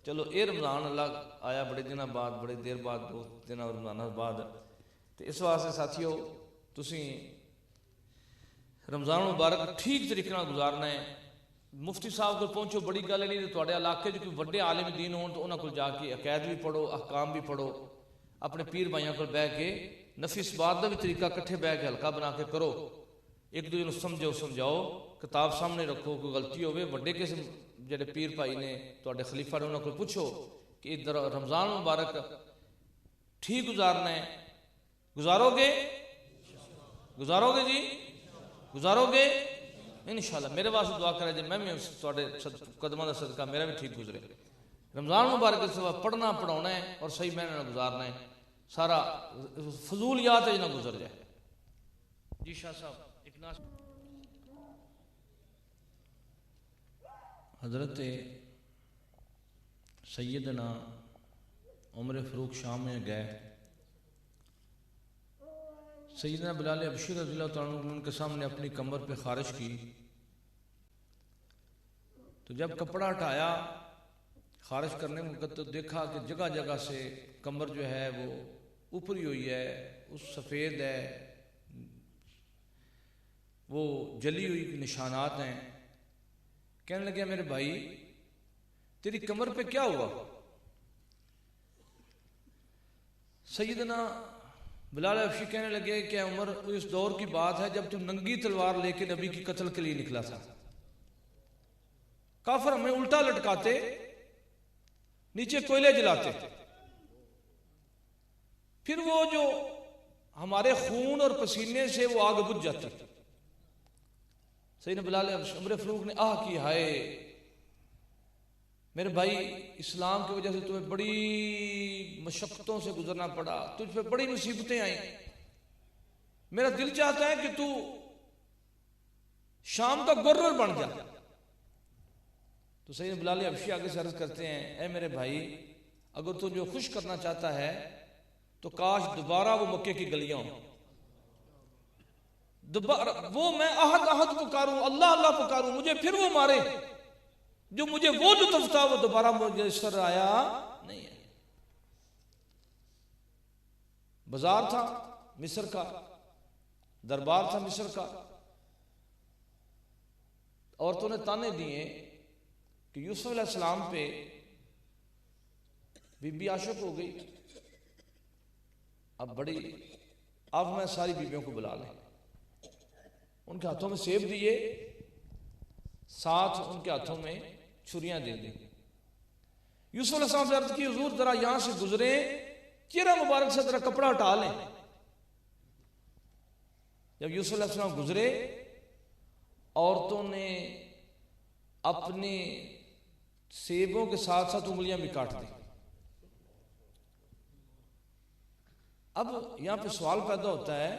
[SPEAKER 4] چلو یہ رمضان اللہ آیا بڑے دنوں بعد، بڑے دیر بعد، 2 دن رمضان بعد. تو اس واسطے ساتھیو تسی رمضان مبارک ٹھیک طریقے گزارنا ہے. مفتی صاحب کو پہنچو بڑی گل نہیں. تو تھوڑے علاقے جو کوئی بڑے عالم دین ہون تو انہاں کو جا کے عقائد بھی پڑھو، احکام بھی پڑھو. اپنے پیر بھائیوں کو بہ کے نفی اثبات کا بھی طریقہ کٹھے بہ کے ہلکا بنا کے کرو. ایک دوسرے کو سمجھاؤ، کتاب سامنے رکھو. کوئی غلطی ہوئے بڑے قسم جڑے پیر بھائی نے تھوڑے خلیفہ نے انہوں کو پوچھو کہ ادھر رمضان مبارک ٹھیک گزارنا ہے. گزارو گے جی، گزارو گے انشاءاللہ. میرے واسطے دعا کرے جی میں تھوڑے قدموں کا صدقہ میرا بھی ٹھیک گزرے. رمضان مبارک کے سوا پڑھنا پڑھانا ہے اور صحیح معنی میں گزارنا ہے. سارا فضولیات ہے نہ گزر جائے. جی شاہ صاحب
[SPEAKER 1] حضرت سیدنا عمر فاروق شام میں گئے. سیدنا بلال حبشی رضی اللہ تعالیٰ عنہ ان کے سامنے اپنی کمر پہ خارش کی. تو جب کپڑا ہٹایا خارش کرنے میں تو دیکھا کہ جگہ جگہ سے کمر جو ہے وہ اوپری ہوئی ہے، اس سفید ہے، وہ جلی ہوئی نشانات ہیں. کہنے لگے میرے بھائی تیری کمر پہ کیا ہوا؟ سیدنا بلال حبشی کہنے لگے کہ عمر اس دور کی بات ہے جب تم ننگی تلوار لے کے نبی کی قتل کے لیے نکلا تھا. کافر ہمیں الٹا لٹکاتے، نیچے کوئلے جلاتے، پھر وہ جو ہمارے خون اور پسینے سے وہ آگ بجھ جاتی. سیدنا بلال عمر فاروق نے آہ کی، ہائے میرے بھائی اسلام کی وجہ سے تمہیں بڑی مشقتوں سے گزرنا پڑا، تجھ پہ بڑی مصیبتیں آئیں. میرا دل چاہتا ہے کہ تو شام کا گورنر بن جا. تو سیدنا بلال حبشی آگے سے عرض کرتے ہیں اے میرے بھائی اگر تو جو خوش کرنا چاہتا ہے تو کاش دوبارہ وہ مکے کی گلیاں ہوں. وہ میں احد پکاروں، اللہ اللہ پکاروں، مجھے پھر وہ مارے جو مجھے وہ لطف تھا وہ دوبارہ مجھے اس طرح آیا نہیں ہے. بازار تھا مصر کا، دربار تھا مصر کا،
[SPEAKER 4] عورتوں نے تانے دیے کہ یوسف علیہ السلام پہ بی بی عاشق ہو گئی، اب میں ساری بیویوں کو بلا لیں، ان کے ہاتھوں میں سیب دیے، ساتھ ان کے ہاتھوں میں چھریاں دے دی۔ یوسف علیہ السلام سے عرض کی حضور ذرا یہاں سے گزرے، چہرہ مبارک سے ذرا کپڑا ہٹا لیں۔ جب یوسف علیہ السلام گزرے، عورتوں نے اپنے سیبوں کے ساتھ ساتھ انگلیاں بھی کاٹ دی۔ اب یہاں پہ سوال پیدا ہوتا ہے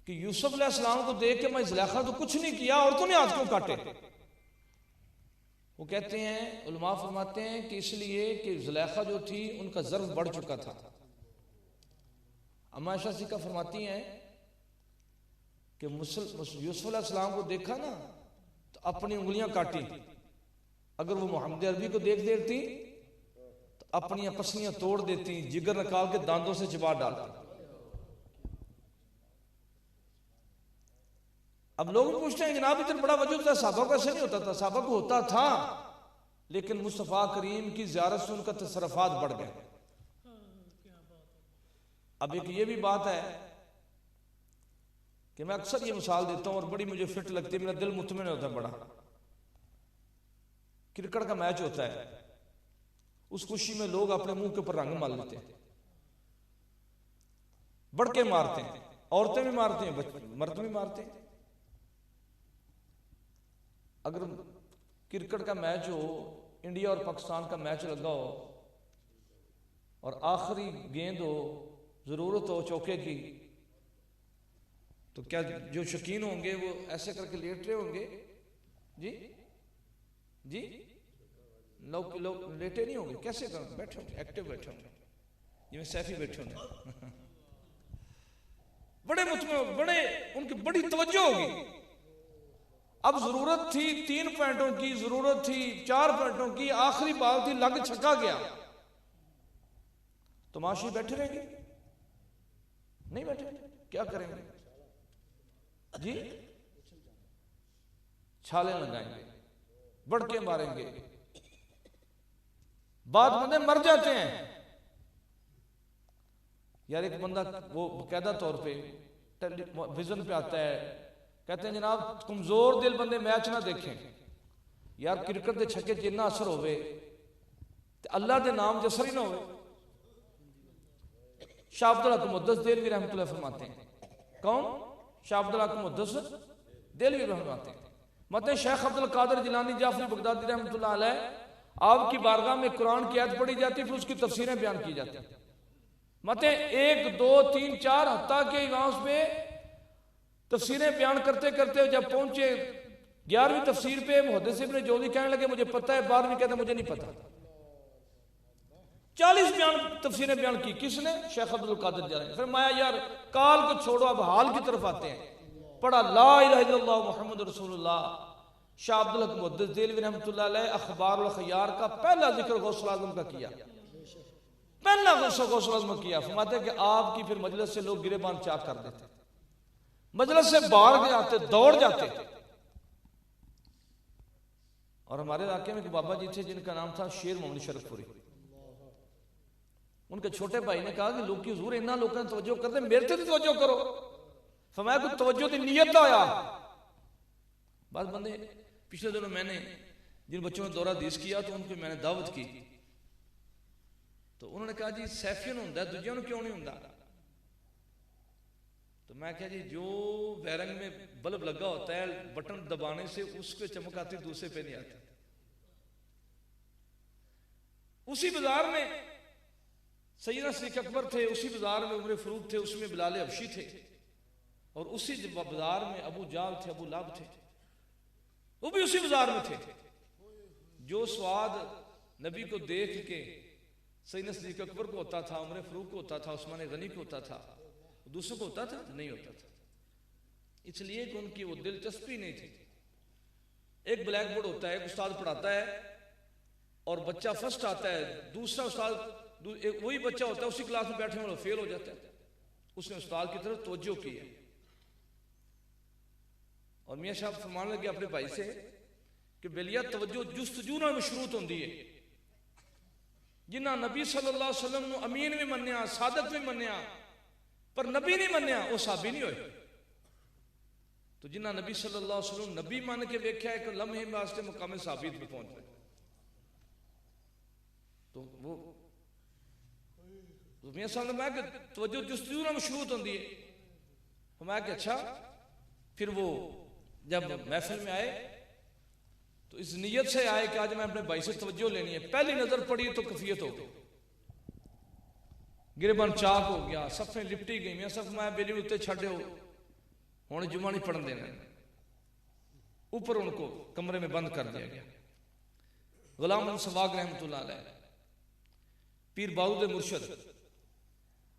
[SPEAKER 4] کہ یوسف علیہ السلام کو دیکھ کے میں زلیخا تو کچھ نہیں کیا، عورتوں نے ہاتھ کیوں کاٹے؟ وہ کہتے ہیں، علماء فرماتے ہیں کہ اس لیے کہ زلیخا جو تھی ان کا ظرف بڑھ چکا تھا۔ اما عائشہ صدیقہ فرماتی ہیں کہ یوسف علیہ السلام کو دیکھا نا تو اپنی انگلیاں کاٹی، اگر وہ محمد عربی کو دیکھ دیتی تو اپنی پسلیاں توڑ دیتی، جگر نکال کے داندوں سے چبا ڈالتی۔ اب لوگ پوچھتے ہیں جناب اتنا بڑا وجود تھا، صحابہ کو ایسے نہیں ہوتا تھا؟ صحابہ کو ہوتا تھا، لیکن مصطفیٰ کریم کی زیارت سے ان کا تصرفات بڑھ گئے۔ اب ایک یہ بھی بات ہے کہ میں اکثر یہ مثال دیتا ہوں اور بڑی مجھے فٹ لگتی ہے، میرا دل مطمئن ہوتا ہے بڑا۔ کرکٹ کا میچ ہوتا ہے، اس خوشی میں لوگ اپنے منہ کے اوپر رنگ مال لیتے ہیں، بڑھ کے مارتے ہیں، عورتیں بھی مارتے ہیں، مرد بھی مارتے ہیں۔ اگر کرکٹ کا میچ ہو، انڈیا اور پاکستان کا میچ لگا ہو اور آخری گیند ہو، ضرورت ہو چوکے کی، تو کیا جو شوقین ہوں گے وہ ایسے کر کے لیٹ رہے ہوں گے؟ جی لوگ لیٹے نہیں ہوں گے، کیسے کریں؟ بیٹھے ہوں گے، ایکٹیو بیٹھے ہوں گے، جی سیفی بیٹھے ہوں گے، بڑے مطمئن، بڑے ان کی بڑی توجہ ہوگی۔ اب ضرورت تھی 3 پوائنٹوں کی، ضرورت تھی 4 پوائنٹوں کی، آخری بال تھی، لگ چھکا گیا، تو معاشی بیٹھے رہیں گے؟ نہیں بیٹھے، کیا کریں گے؟ جی چھالے لگائیں گے، بڑھ کے ماریں گے، بعد بندے مر جاتے ہیں۔ یار ایک بندہ وہ باقاعدہ طور پہ ویژن پہ آتا ہے، کہتے ہیں جناب کمزور دل بندے میچ نہ دیکھیں، یار کرکٹ دے چھکے جنہ اثر ہوئے تے اللہ دے نام جسر ہی نہ ہوئے۔ شاہ عبدالحق محدث دہلوی رحمۃ اللہ فرماتے ہیں، کون؟ شاہ عبدالحق محدث دہلوی فرماتے ہیں، مطلب شیخ عبد القادر جیلانی جعفری بغدادی رحمۃ اللہ علیہ، آپ کی بارگاہ میں قرآن کی آیت پڑھی جاتی، پھر اس کی تفسیریں بیان کی جاتی، مطلب 1 2 3 4 حتیٰ کہ امام اس پہ تفسیریں بیان کرتے کرتے جب پہنچے 11ویں تفسیر پہ، محدث ابن جوزی کہنے لگے مجھے پتہ ہے، 12ویں کہتے مجھے نہیں پتہ۔ 40 تفسیریں بیان کی، کس نے؟ شیخ عبد القادر جیلانی۔ فرمایا یار کال کو چھوڑو، اب حال کی طرف آتے ہیں۔ پڑھا لا الہ الا اللہ محمد رسول اللہ۔ شاہ عبدالحق محدث دہلوی رحمۃ اللہ علیہ اخبار الخیار کا پہلا ذکر غوث الاعظم کا کیا، پہلا غوث الاعظم کیا۔ فرماتے ہیں کہ آپ کی پھر مجلس سے لوگ گریبان چاک کر دیتے، مجلس سے باہر جاتے، دوڑ جاتے۔ اور ہمارے علاقے میں ایک بابا جی تھے جن کا نام تھا شیر محمد شرف پوری، ان کے چھوٹے بھائی نے کہا کہ لوگ کی حضور انہاں لوگوں نے توجہ کر دے، میرے تے توجہ کرو۔ فرمایا کوئی توجہ دی نیت نہ ہویا۔ بعض بندے پچھلے دنوں میں نے جن بچوں نے دورہ حدیث کیا تو ان کو میں نے دعوت کی، تو انہوں نے کہا جی سیفین ہوندا ہے، دوجیاں نوں کیوں نہیں ہوندا؟ تو میں کہا جی جو بیرنگ میں بلب لگا ہوتا ہے بٹن دبانے سے اس پہ چمک آتی، دوسرے پہ نہیں آتی۔ اسی بازار میں سیدنا صدیق اکبر تھے، اسی بازار میں عمر فاروق تھے، اس میں بلال حبشی تھے، اور اسی بازار میں ابو جہل تھے، ابو لہب تھے، وہ بھی اسی بازار میں تھے۔ جو سواد نبی کو دیکھ کے سیدنا صدیق اکبر کو ہوتا تھا، عمر فاروق کو ہوتا تھا، عثمان غنی کو ہوتا تھا، دوسروں کو ہوتا تھا؟ نہیں ہوتا تھا، اس لیے کہ ان کی وہ دلچسپی نہیں تھی۔ ایک بلیک بورڈ ہوتا ہے، ایک استاد پڑھاتا ہے اور بچہ فرسٹ آتا ہے، دوسرا استاد وہی بچہ ہوتا ہے اسی کلاس میں بیٹھے ہوئے فیل ہو جاتا ہے، اس نے استاد کی طرف توجہ کی ہے۔ اور میاں صاحب فرمانے لگے اپنے بھائی سے کہ بلیا توجہ جستجو نال مشروط ہوندی ہے. جنہ نبی صلی اللہ علیہ وسلم نو امین بھی منیا، صادق بھی منیا، پر نبی نہیں منیا، وہ صحابی نہیں ہوئے. تو جنہ نبی صلی اللہ علیہ وسلم نبی مان کے ویکھیا ایک لمحے واسطے مقام ثابت پہ پہنچ گئے. تو وہ میاں صاحب نے فرمایا کہ توجہ جستجو نال مشروط ہوندی ہے. فرمایا کہ اچھا. پھر وہ جب محفل میں آئے تو اس نیت سے آئے کہ آج میں اپنے بھائی سے توجہ لینی ہے. پہلی نظر پڑی تو کفیت ہو گئی، گربان چاک ہو گیا، صفیں لپٹی گئی. میں صف میں بیلی اتنے چھڑے ہو ہوں جمعہ نہیں پڑھن دینا. اوپر ان کو کمرے میں بند کر دیا گیا. غلام بن سواگ رحمۃ اللہ علیہ پیر بارود مرشد،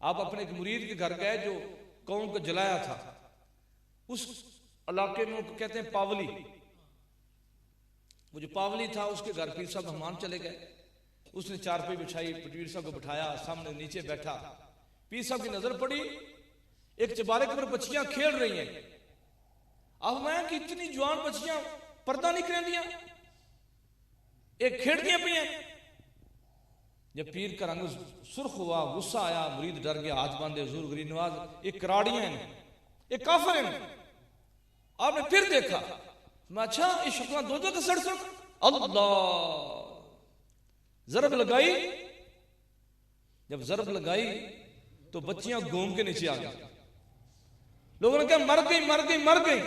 [SPEAKER 4] آپ اپنے ایک مرید کے گھر گئے جو قوم کو جلایا تھا. اس علاقے میں کہتے ہیں پاولی. وہ جو پاولی تھا اس کے گھر پیر صاحب مہمان چلے گئے. اس نے چارپائی بچھائی، پیر صاحب کو بٹھایا، سامنے نیچے بیٹھا. پیر صاحب کی نظر پڑی ایک چبارے کے اوپر بچیاں کھیل رہی ہیں. اب میں کہ اتنی جوان بچیاں پردہ نہیں کریں دیا، ایک کھیڑ دیا پہ ہیں. جب پیر کا رنگ سرخ ہوا، غصہ آیا، مرید ڈر گیا، ہاتھ باندھے حضور غریب نواز ایک کراڑیاں ہیں، ایک کافر ہیں. آپ نے پھر دیکھا، میں اچھا یہ شکلہ دو کا سڑ سڑ. اللہ ضرب لگائی. جب ضرب لگائی تو بچیاں گھوم کے نیچے آ گئی. لوگوں نے کہا مر گئی مر گئی مر گئی.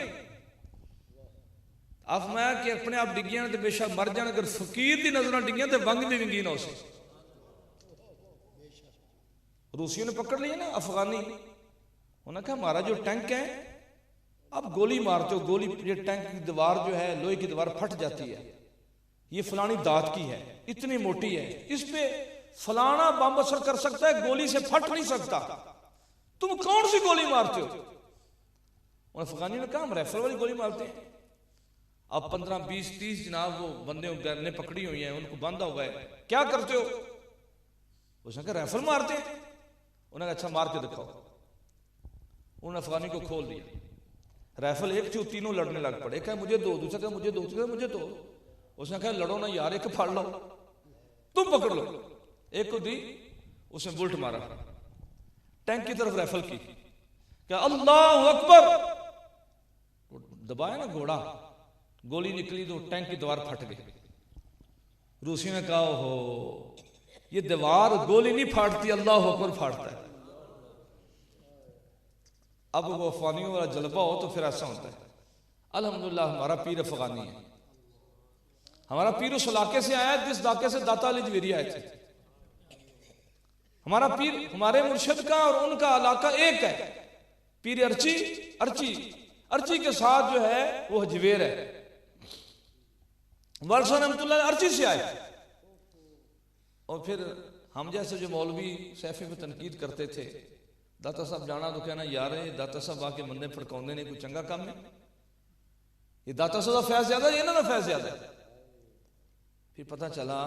[SPEAKER 4] آپ میں کہ اپنے آپ ڈگیاں تو بے شک مر جان، اگر فقیر دی نظریں ڈگیاں تو ونگ بھی ونگی نہ ہو سکے. روسیوں نے پکڑ لیا نا افغانی. انہوں نے کہا ہمارا جو ٹینک ہے اب گولی مارتے ہو، گولی یہ ٹینک کی دیوار جو ہے لوہے کی دیوار پھٹ جاتی ہے، یہ فلانی دانت کی ہے، اتنی موٹی ہے، اس پہ فلانا بم اثر کر سکتا ہے، گولی سے پھٹ نہیں سکتا، تم کون سی گولی مارتے ہو؟ انہوں افغانی نے کہا ہم ریفل والی گولی مارتے ہیں. اب 15 20 30 جناب وہ بندے نے پکڑی ہوئی ہیں، ان کو باندھا ہوا ہے. کیا کرتے ہو؟ اس نے کہا ریفل مارتے ہیں. انہوں نے کہا اچھا مار کے دکھاؤ. انہوں نے افغانی کو کھول دیا. رائفل ایک تھی، تینوں لڑنے لگ پڑے. کہا مجھے دو، دوسرا کہا مجھے دو، دوسرا مجھے دو. اس نے کہا لڑو نہ یار، ایک پھاڑ لو، تم پکڑ لو. ایک کو دی، اس نے بلٹ مارا، ٹینک کی طرف رائفل کی. کہا اللہ اکبر، دبایا نا گھوڑا، گولی نکلی تو ٹینک کی دیوار پھٹ گئی. روسی نے کہا ہو یہ دیوار گولی نہیں پھاڑتی، اللہ اکبر پھاڑتا ہے. اب وہ افغانیوں والا جلبہ ہو تو پھر ایسا ہوتا ہے. الحمدللہ ہمارا پیر افغانی ہے. ہمارا پیر اس علاقے سے آیا جس علاقے سے داتا علی جویری آئے تھے. ہمارا پیر ہمارے مرشد کا اور ان کا علاقہ ایک ہے. پیر ارچی کے ساتھ جو ہے وہ جویر ہے. والد رحمۃ اللہ ارچی سے آئے. اور پھر ہم جیسے جو مولوی سیفی پہ تنقید کرتے تھے، داتا صاحب جانا تو کہنا یار داتا صاحب آ کے بندے پھڑکاؤندے نے، کوئی چنگا کام ہے؟ یہ داتا صاحب کا فیض زیادہ ہے، یہ نہ فیض زیادہ ہے. پھر پتہ چلا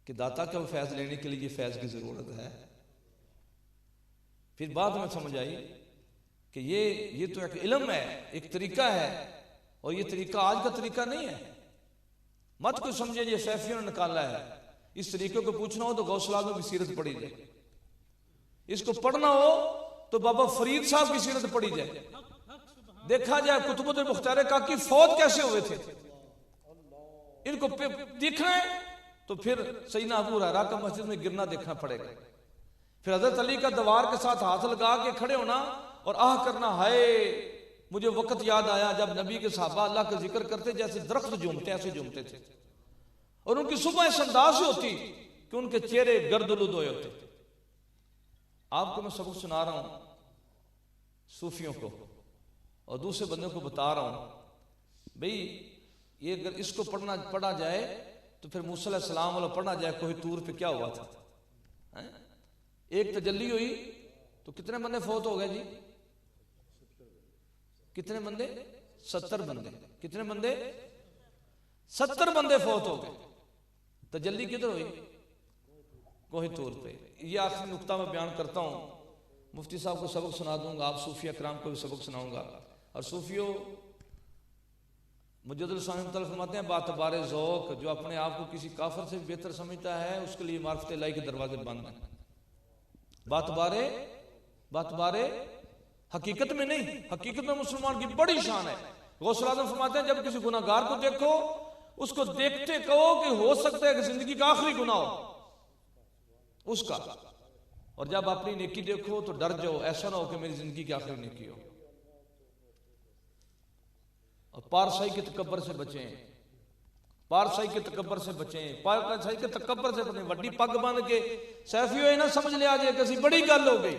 [SPEAKER 4] کہ داتا کا فیض لینے کے لیے یہ فیض کی ضرورت ہے. پھر بعد میں سمجھ آئی کہ یہ تو ایک علم ہے، ایک طریقہ ہے، اور یہ طریقہ آج کا طریقہ نہیں ہے. مت کوئی سمجھے یہ سیفیوں نے نکالا ہے. اس طریقے کو پوچھنا ہو تو غوث اعظم کی سیرت پڑھی جائے، اس کو پڑھنا ہو تو بابا فرید صاحب کی سیرت پڑھی جائے، دیکھا جائے کتب المختار کاکی فوت کیسے ہوئے تھے. ان کو دیکھنا ہے تو پھر سیدنا ابو ہریرہ کا مسجد میں گرنا دیکھنا پڑے گا. پھر حضرت علی کا دوار کے ساتھ ہاتھ لگا کے کھڑے ہونا اور آہ کرنا، ہائے مجھے وقت یاد آیا جب نبی کے صحابہ اللہ کا ذکر کرتے جیسے درخت جھومتے ایسے جھومتے تھے، اور ان کی صبح اس انداز سے ہوتی کہ ان کے چہرے گرد آلود ہوئے ہوتے. آپ کو میں سبق سنا رہا ہوں صوفیوں کو، اور دوسرے بندوں کو بتا رہا ہوں بھئی یہ اگر اس کو پڑھا جائے تو پھر موسیٰ علیہ السلام والا پڑھنا جائے کوہ طور پہ کیا ہوا تھا. ایک تجلی ہوئی تو کتنے بندے فوت ہو گئے جی؟ کتنے بندے؟ 70 بندے. کتنے بندے؟ 70 بندے فوت ہو گئے. تجلی کدھر ہوئی؟ کوہ طور پہ. یہ آخری نقطہ میں بیان کرتا ہوں. مفتی صاحب کو سبق سنا دوں گا، آپ صوفیہ کرام کو بھی سبق سناؤں گا. اور صوفیوں مجدد الاسلام فرماتے ہیں باتبار ذوق جو اپنے آپ کو کسی کافر سے بہتر سمجھتا ہے اس کے لیے معرفت الہی کے دروازے بند ہیں. باتبار حقیقت میں نہیں، حقیقت میں مسلمان کی بڑی شان ہے. غوث اعظم فرماتے ہیں جب کسی گناہ گار کو دیکھو اس کو دیکھتے کہو کہ ہو سکتا ہے کہ زندگی کا آخری گناہ ہو اس کا، اور جب اپنی نیکی دیکھو تو ڈر جاؤ ایسا نہ ہو کہ میری زندگی کی آخری نیکی ہو. اور پارسائی کے تکبر سے بچیں، پارسائی کے تکبر سے بچیں، پارسائی کے تکبر سے بچیں. وڈی پگ باندھ کے سیفی ہوئے نہ سمجھ لیا جائے کہ بڑی گل ہو گئی.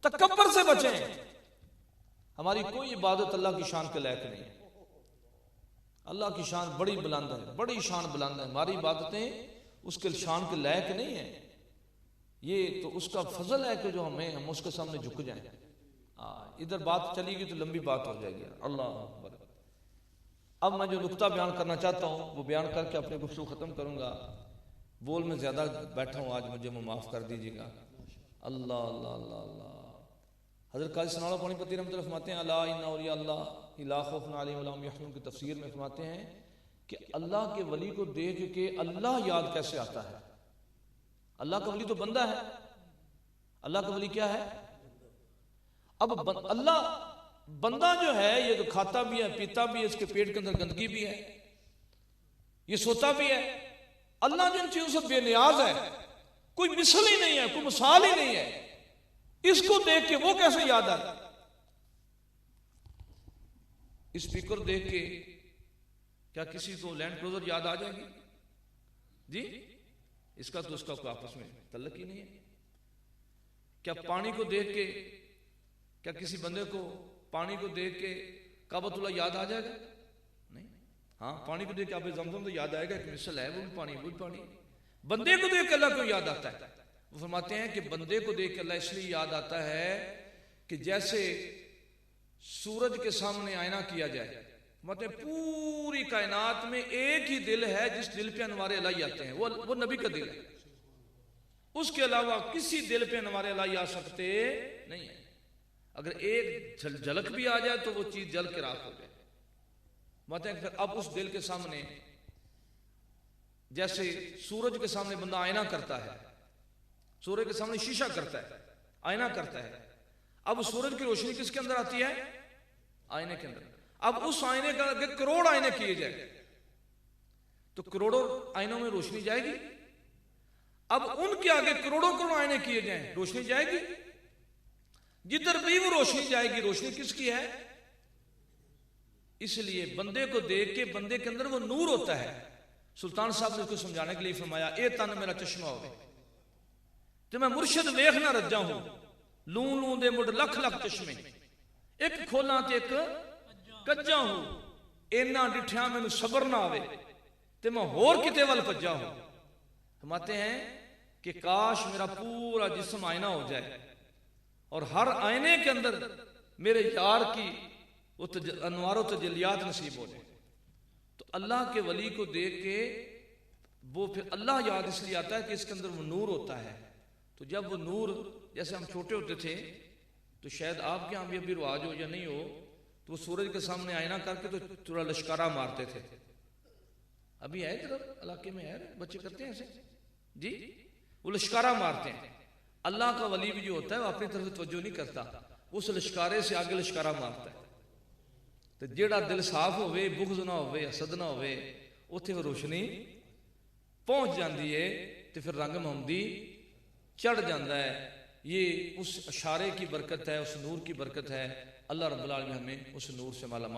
[SPEAKER 4] تکبر سے بچیں. ہماری کوئی عبادت اللہ کی شان کے لائق نہیں. اللہ کی شان بڑی بلند ہے، بڑی شان بلند ہے. ہماری عبادتیں اس کے شان کے لائق نہیں ہیں. یہ تو اس کا فضل ہے کہ جو ہم اس کے سامنے جھک جائیں. ادھر بات چلی گئی تو لمبی بات ہو جائے گی. اللہ اکبر. اب میں جو نقطہ بیان کرنا چاہتا ہوں وہ بیان کر کے اپنے گفتگو ختم کروں گا. بول میں زیادہ بیٹھا ہوں آج، مجھے معاف کر دیجیے گا. اللہ اللہ اللہ اللہ. حضرت قاضی ثناء اللہ پانی پتی رحمۃ اللہ فرماتے ہیں الا ان اولیاء اللہ لا خوف علیہم ولا هم يحزنون کی تفسیر میں فرماتے ہیں کہ اللہ کے ولی کو دیکھ کے اللہ یاد کیسے آتا ہے. اللہ کا ولی تو بندہ ہے. اللہ کا ولی کیا ہے؟ اب اللہ بندہ جو ہے یہ تو کھاتا بھی ہے، پیتا بھی ہے، اس کے پیٹ کے اندر گندگی بھی ہے، یہ سوتا بھی ہے. اللہ جن چیزوں سے بے نیاز ہے، کوئی مثل ہی نہیں ہے، کوئی مثال ہی نہیں ہے. اس کو دیکھ کے وہ کیسے یاد آتا؟ اسپیکر دیکھ کے کیا کسی کو لینڈ کروزر یاد آ جائے گی؟ جی اس کا تو اس کا کوئی آپس میں تعلق ہی نہیں ہے. کیا پانی کو دیکھ کے کیا کسی بندے کو پانی کو دیکھ کے کعبۃ اللہ یاد آ جائے گا؟ نہیں. ہاں پانی کو دیکھ کے آب زمزم تو یاد آئے گا کہ مثل ہے، وہ بھی پانی وہ بھی پانی. بندے کو دیکھ کے اللہ کو یاد آتا ہے. وہ فرماتے ہیں کہ بندے کو دیکھ کے اللہ اس لیے یاد آتا ہے کہ جیسے سورج کے سامنے آئینہ کیا جائے. فرماتے ہیں پوری کائنات میں ایک ہی دل ہے جس دل پہ انوار الہی آتے ہیں، وہ نبی کا دل ہے. اس کے علاوہ کسی دل پہ انوار الہی آ سکتے نہیں ہے. اگر ایک جھلک بھی آ جائے تو وہ چیز جل کے راکھ ہو جائے. فرماتے ہیں پھر اب اس دل کے سامنے جیسے سورج کے سامنے بندہ آئینہ کرتا ہے، سورج کے سامنے شیشہ کرتا ہے، آئینہ کرتا ہے. اب سورج کی روشنی کس کے اندر آتی ہے؟ آئینے کے اندر. اب اس آئینے کا اگر کروڑ آئینے کیے جائے تو کروڑوں آئینوں میں روشنی جائے گی. اب ان کے آگے کروڑوں کروڑ آئینے کیے جائیں، روشنی جائے گی؟ جدھر بھی وہ روشنی جائے گی. روشنی کس کی ہے؟ اس لیے بندے کو دیکھ کے بندے کے اندر وہ نور ہوتا ہے. سلطان صاحب نے اس کو سمجھانے کے لیے فرمایا اے تن میرا چشمہ ہوگا تو میں مرشد ویخ نہ رجا ہوں، لوں لوں دے مڈ لکھ لکھ چشمے، ایک کھولاں تے ایک کجا ہوں. اینا ڈٹھیاں میں صبر نہ آوے تے میں ہور کتے وال پجا ہوں. فرماتے ہیں کہ کاش میرا پورا جسم آئینہ ہو جائے اور ہر آئینے کے اندر میرے یار کی انوار و تجلیات نصیب ہو جائے. تو اللہ کے ولی کو دیکھ کے وہ پھر اللہ یاد اس لیے آتا ہے کہ اس کے اندر وہ نور ہوتا ہے. تو جب وہ نور، جیسے ہم چھوٹے ہوتے تھے تو شاید آپ کے ہاں بھی ابھی رواج ہو یا نہیں ہو، تو وہ سورج کے سامنے آئینہ کر کے تو تھوڑا لشکارہ مارتے تھے. ابھی ہے ادھر علاقے میں ہے بچے کرتے ہیں ایسے جی، وہ لشکارہ مارتے ہیں. اللہ کا ولی بھی جو ہوتا ہے وہ اپنی طرف سے توجہ نہیں کرتا، اس لشکارے سے آگے لشکارہ مارتا ہے. تو جیڑا دل صاف ہوئے، بغض نہ ہوئے، حسد نہ ہوئے، اتھے وہ روشنی پہنچ جاندی ہے تو پھر رنگ محمدی چڑھ جاندہ ہے. یہ اس اشارے کی برکت ہے، اس نور کی برکت ہے. اللہ رب العالمین ہمیں اس نور سے مالا مال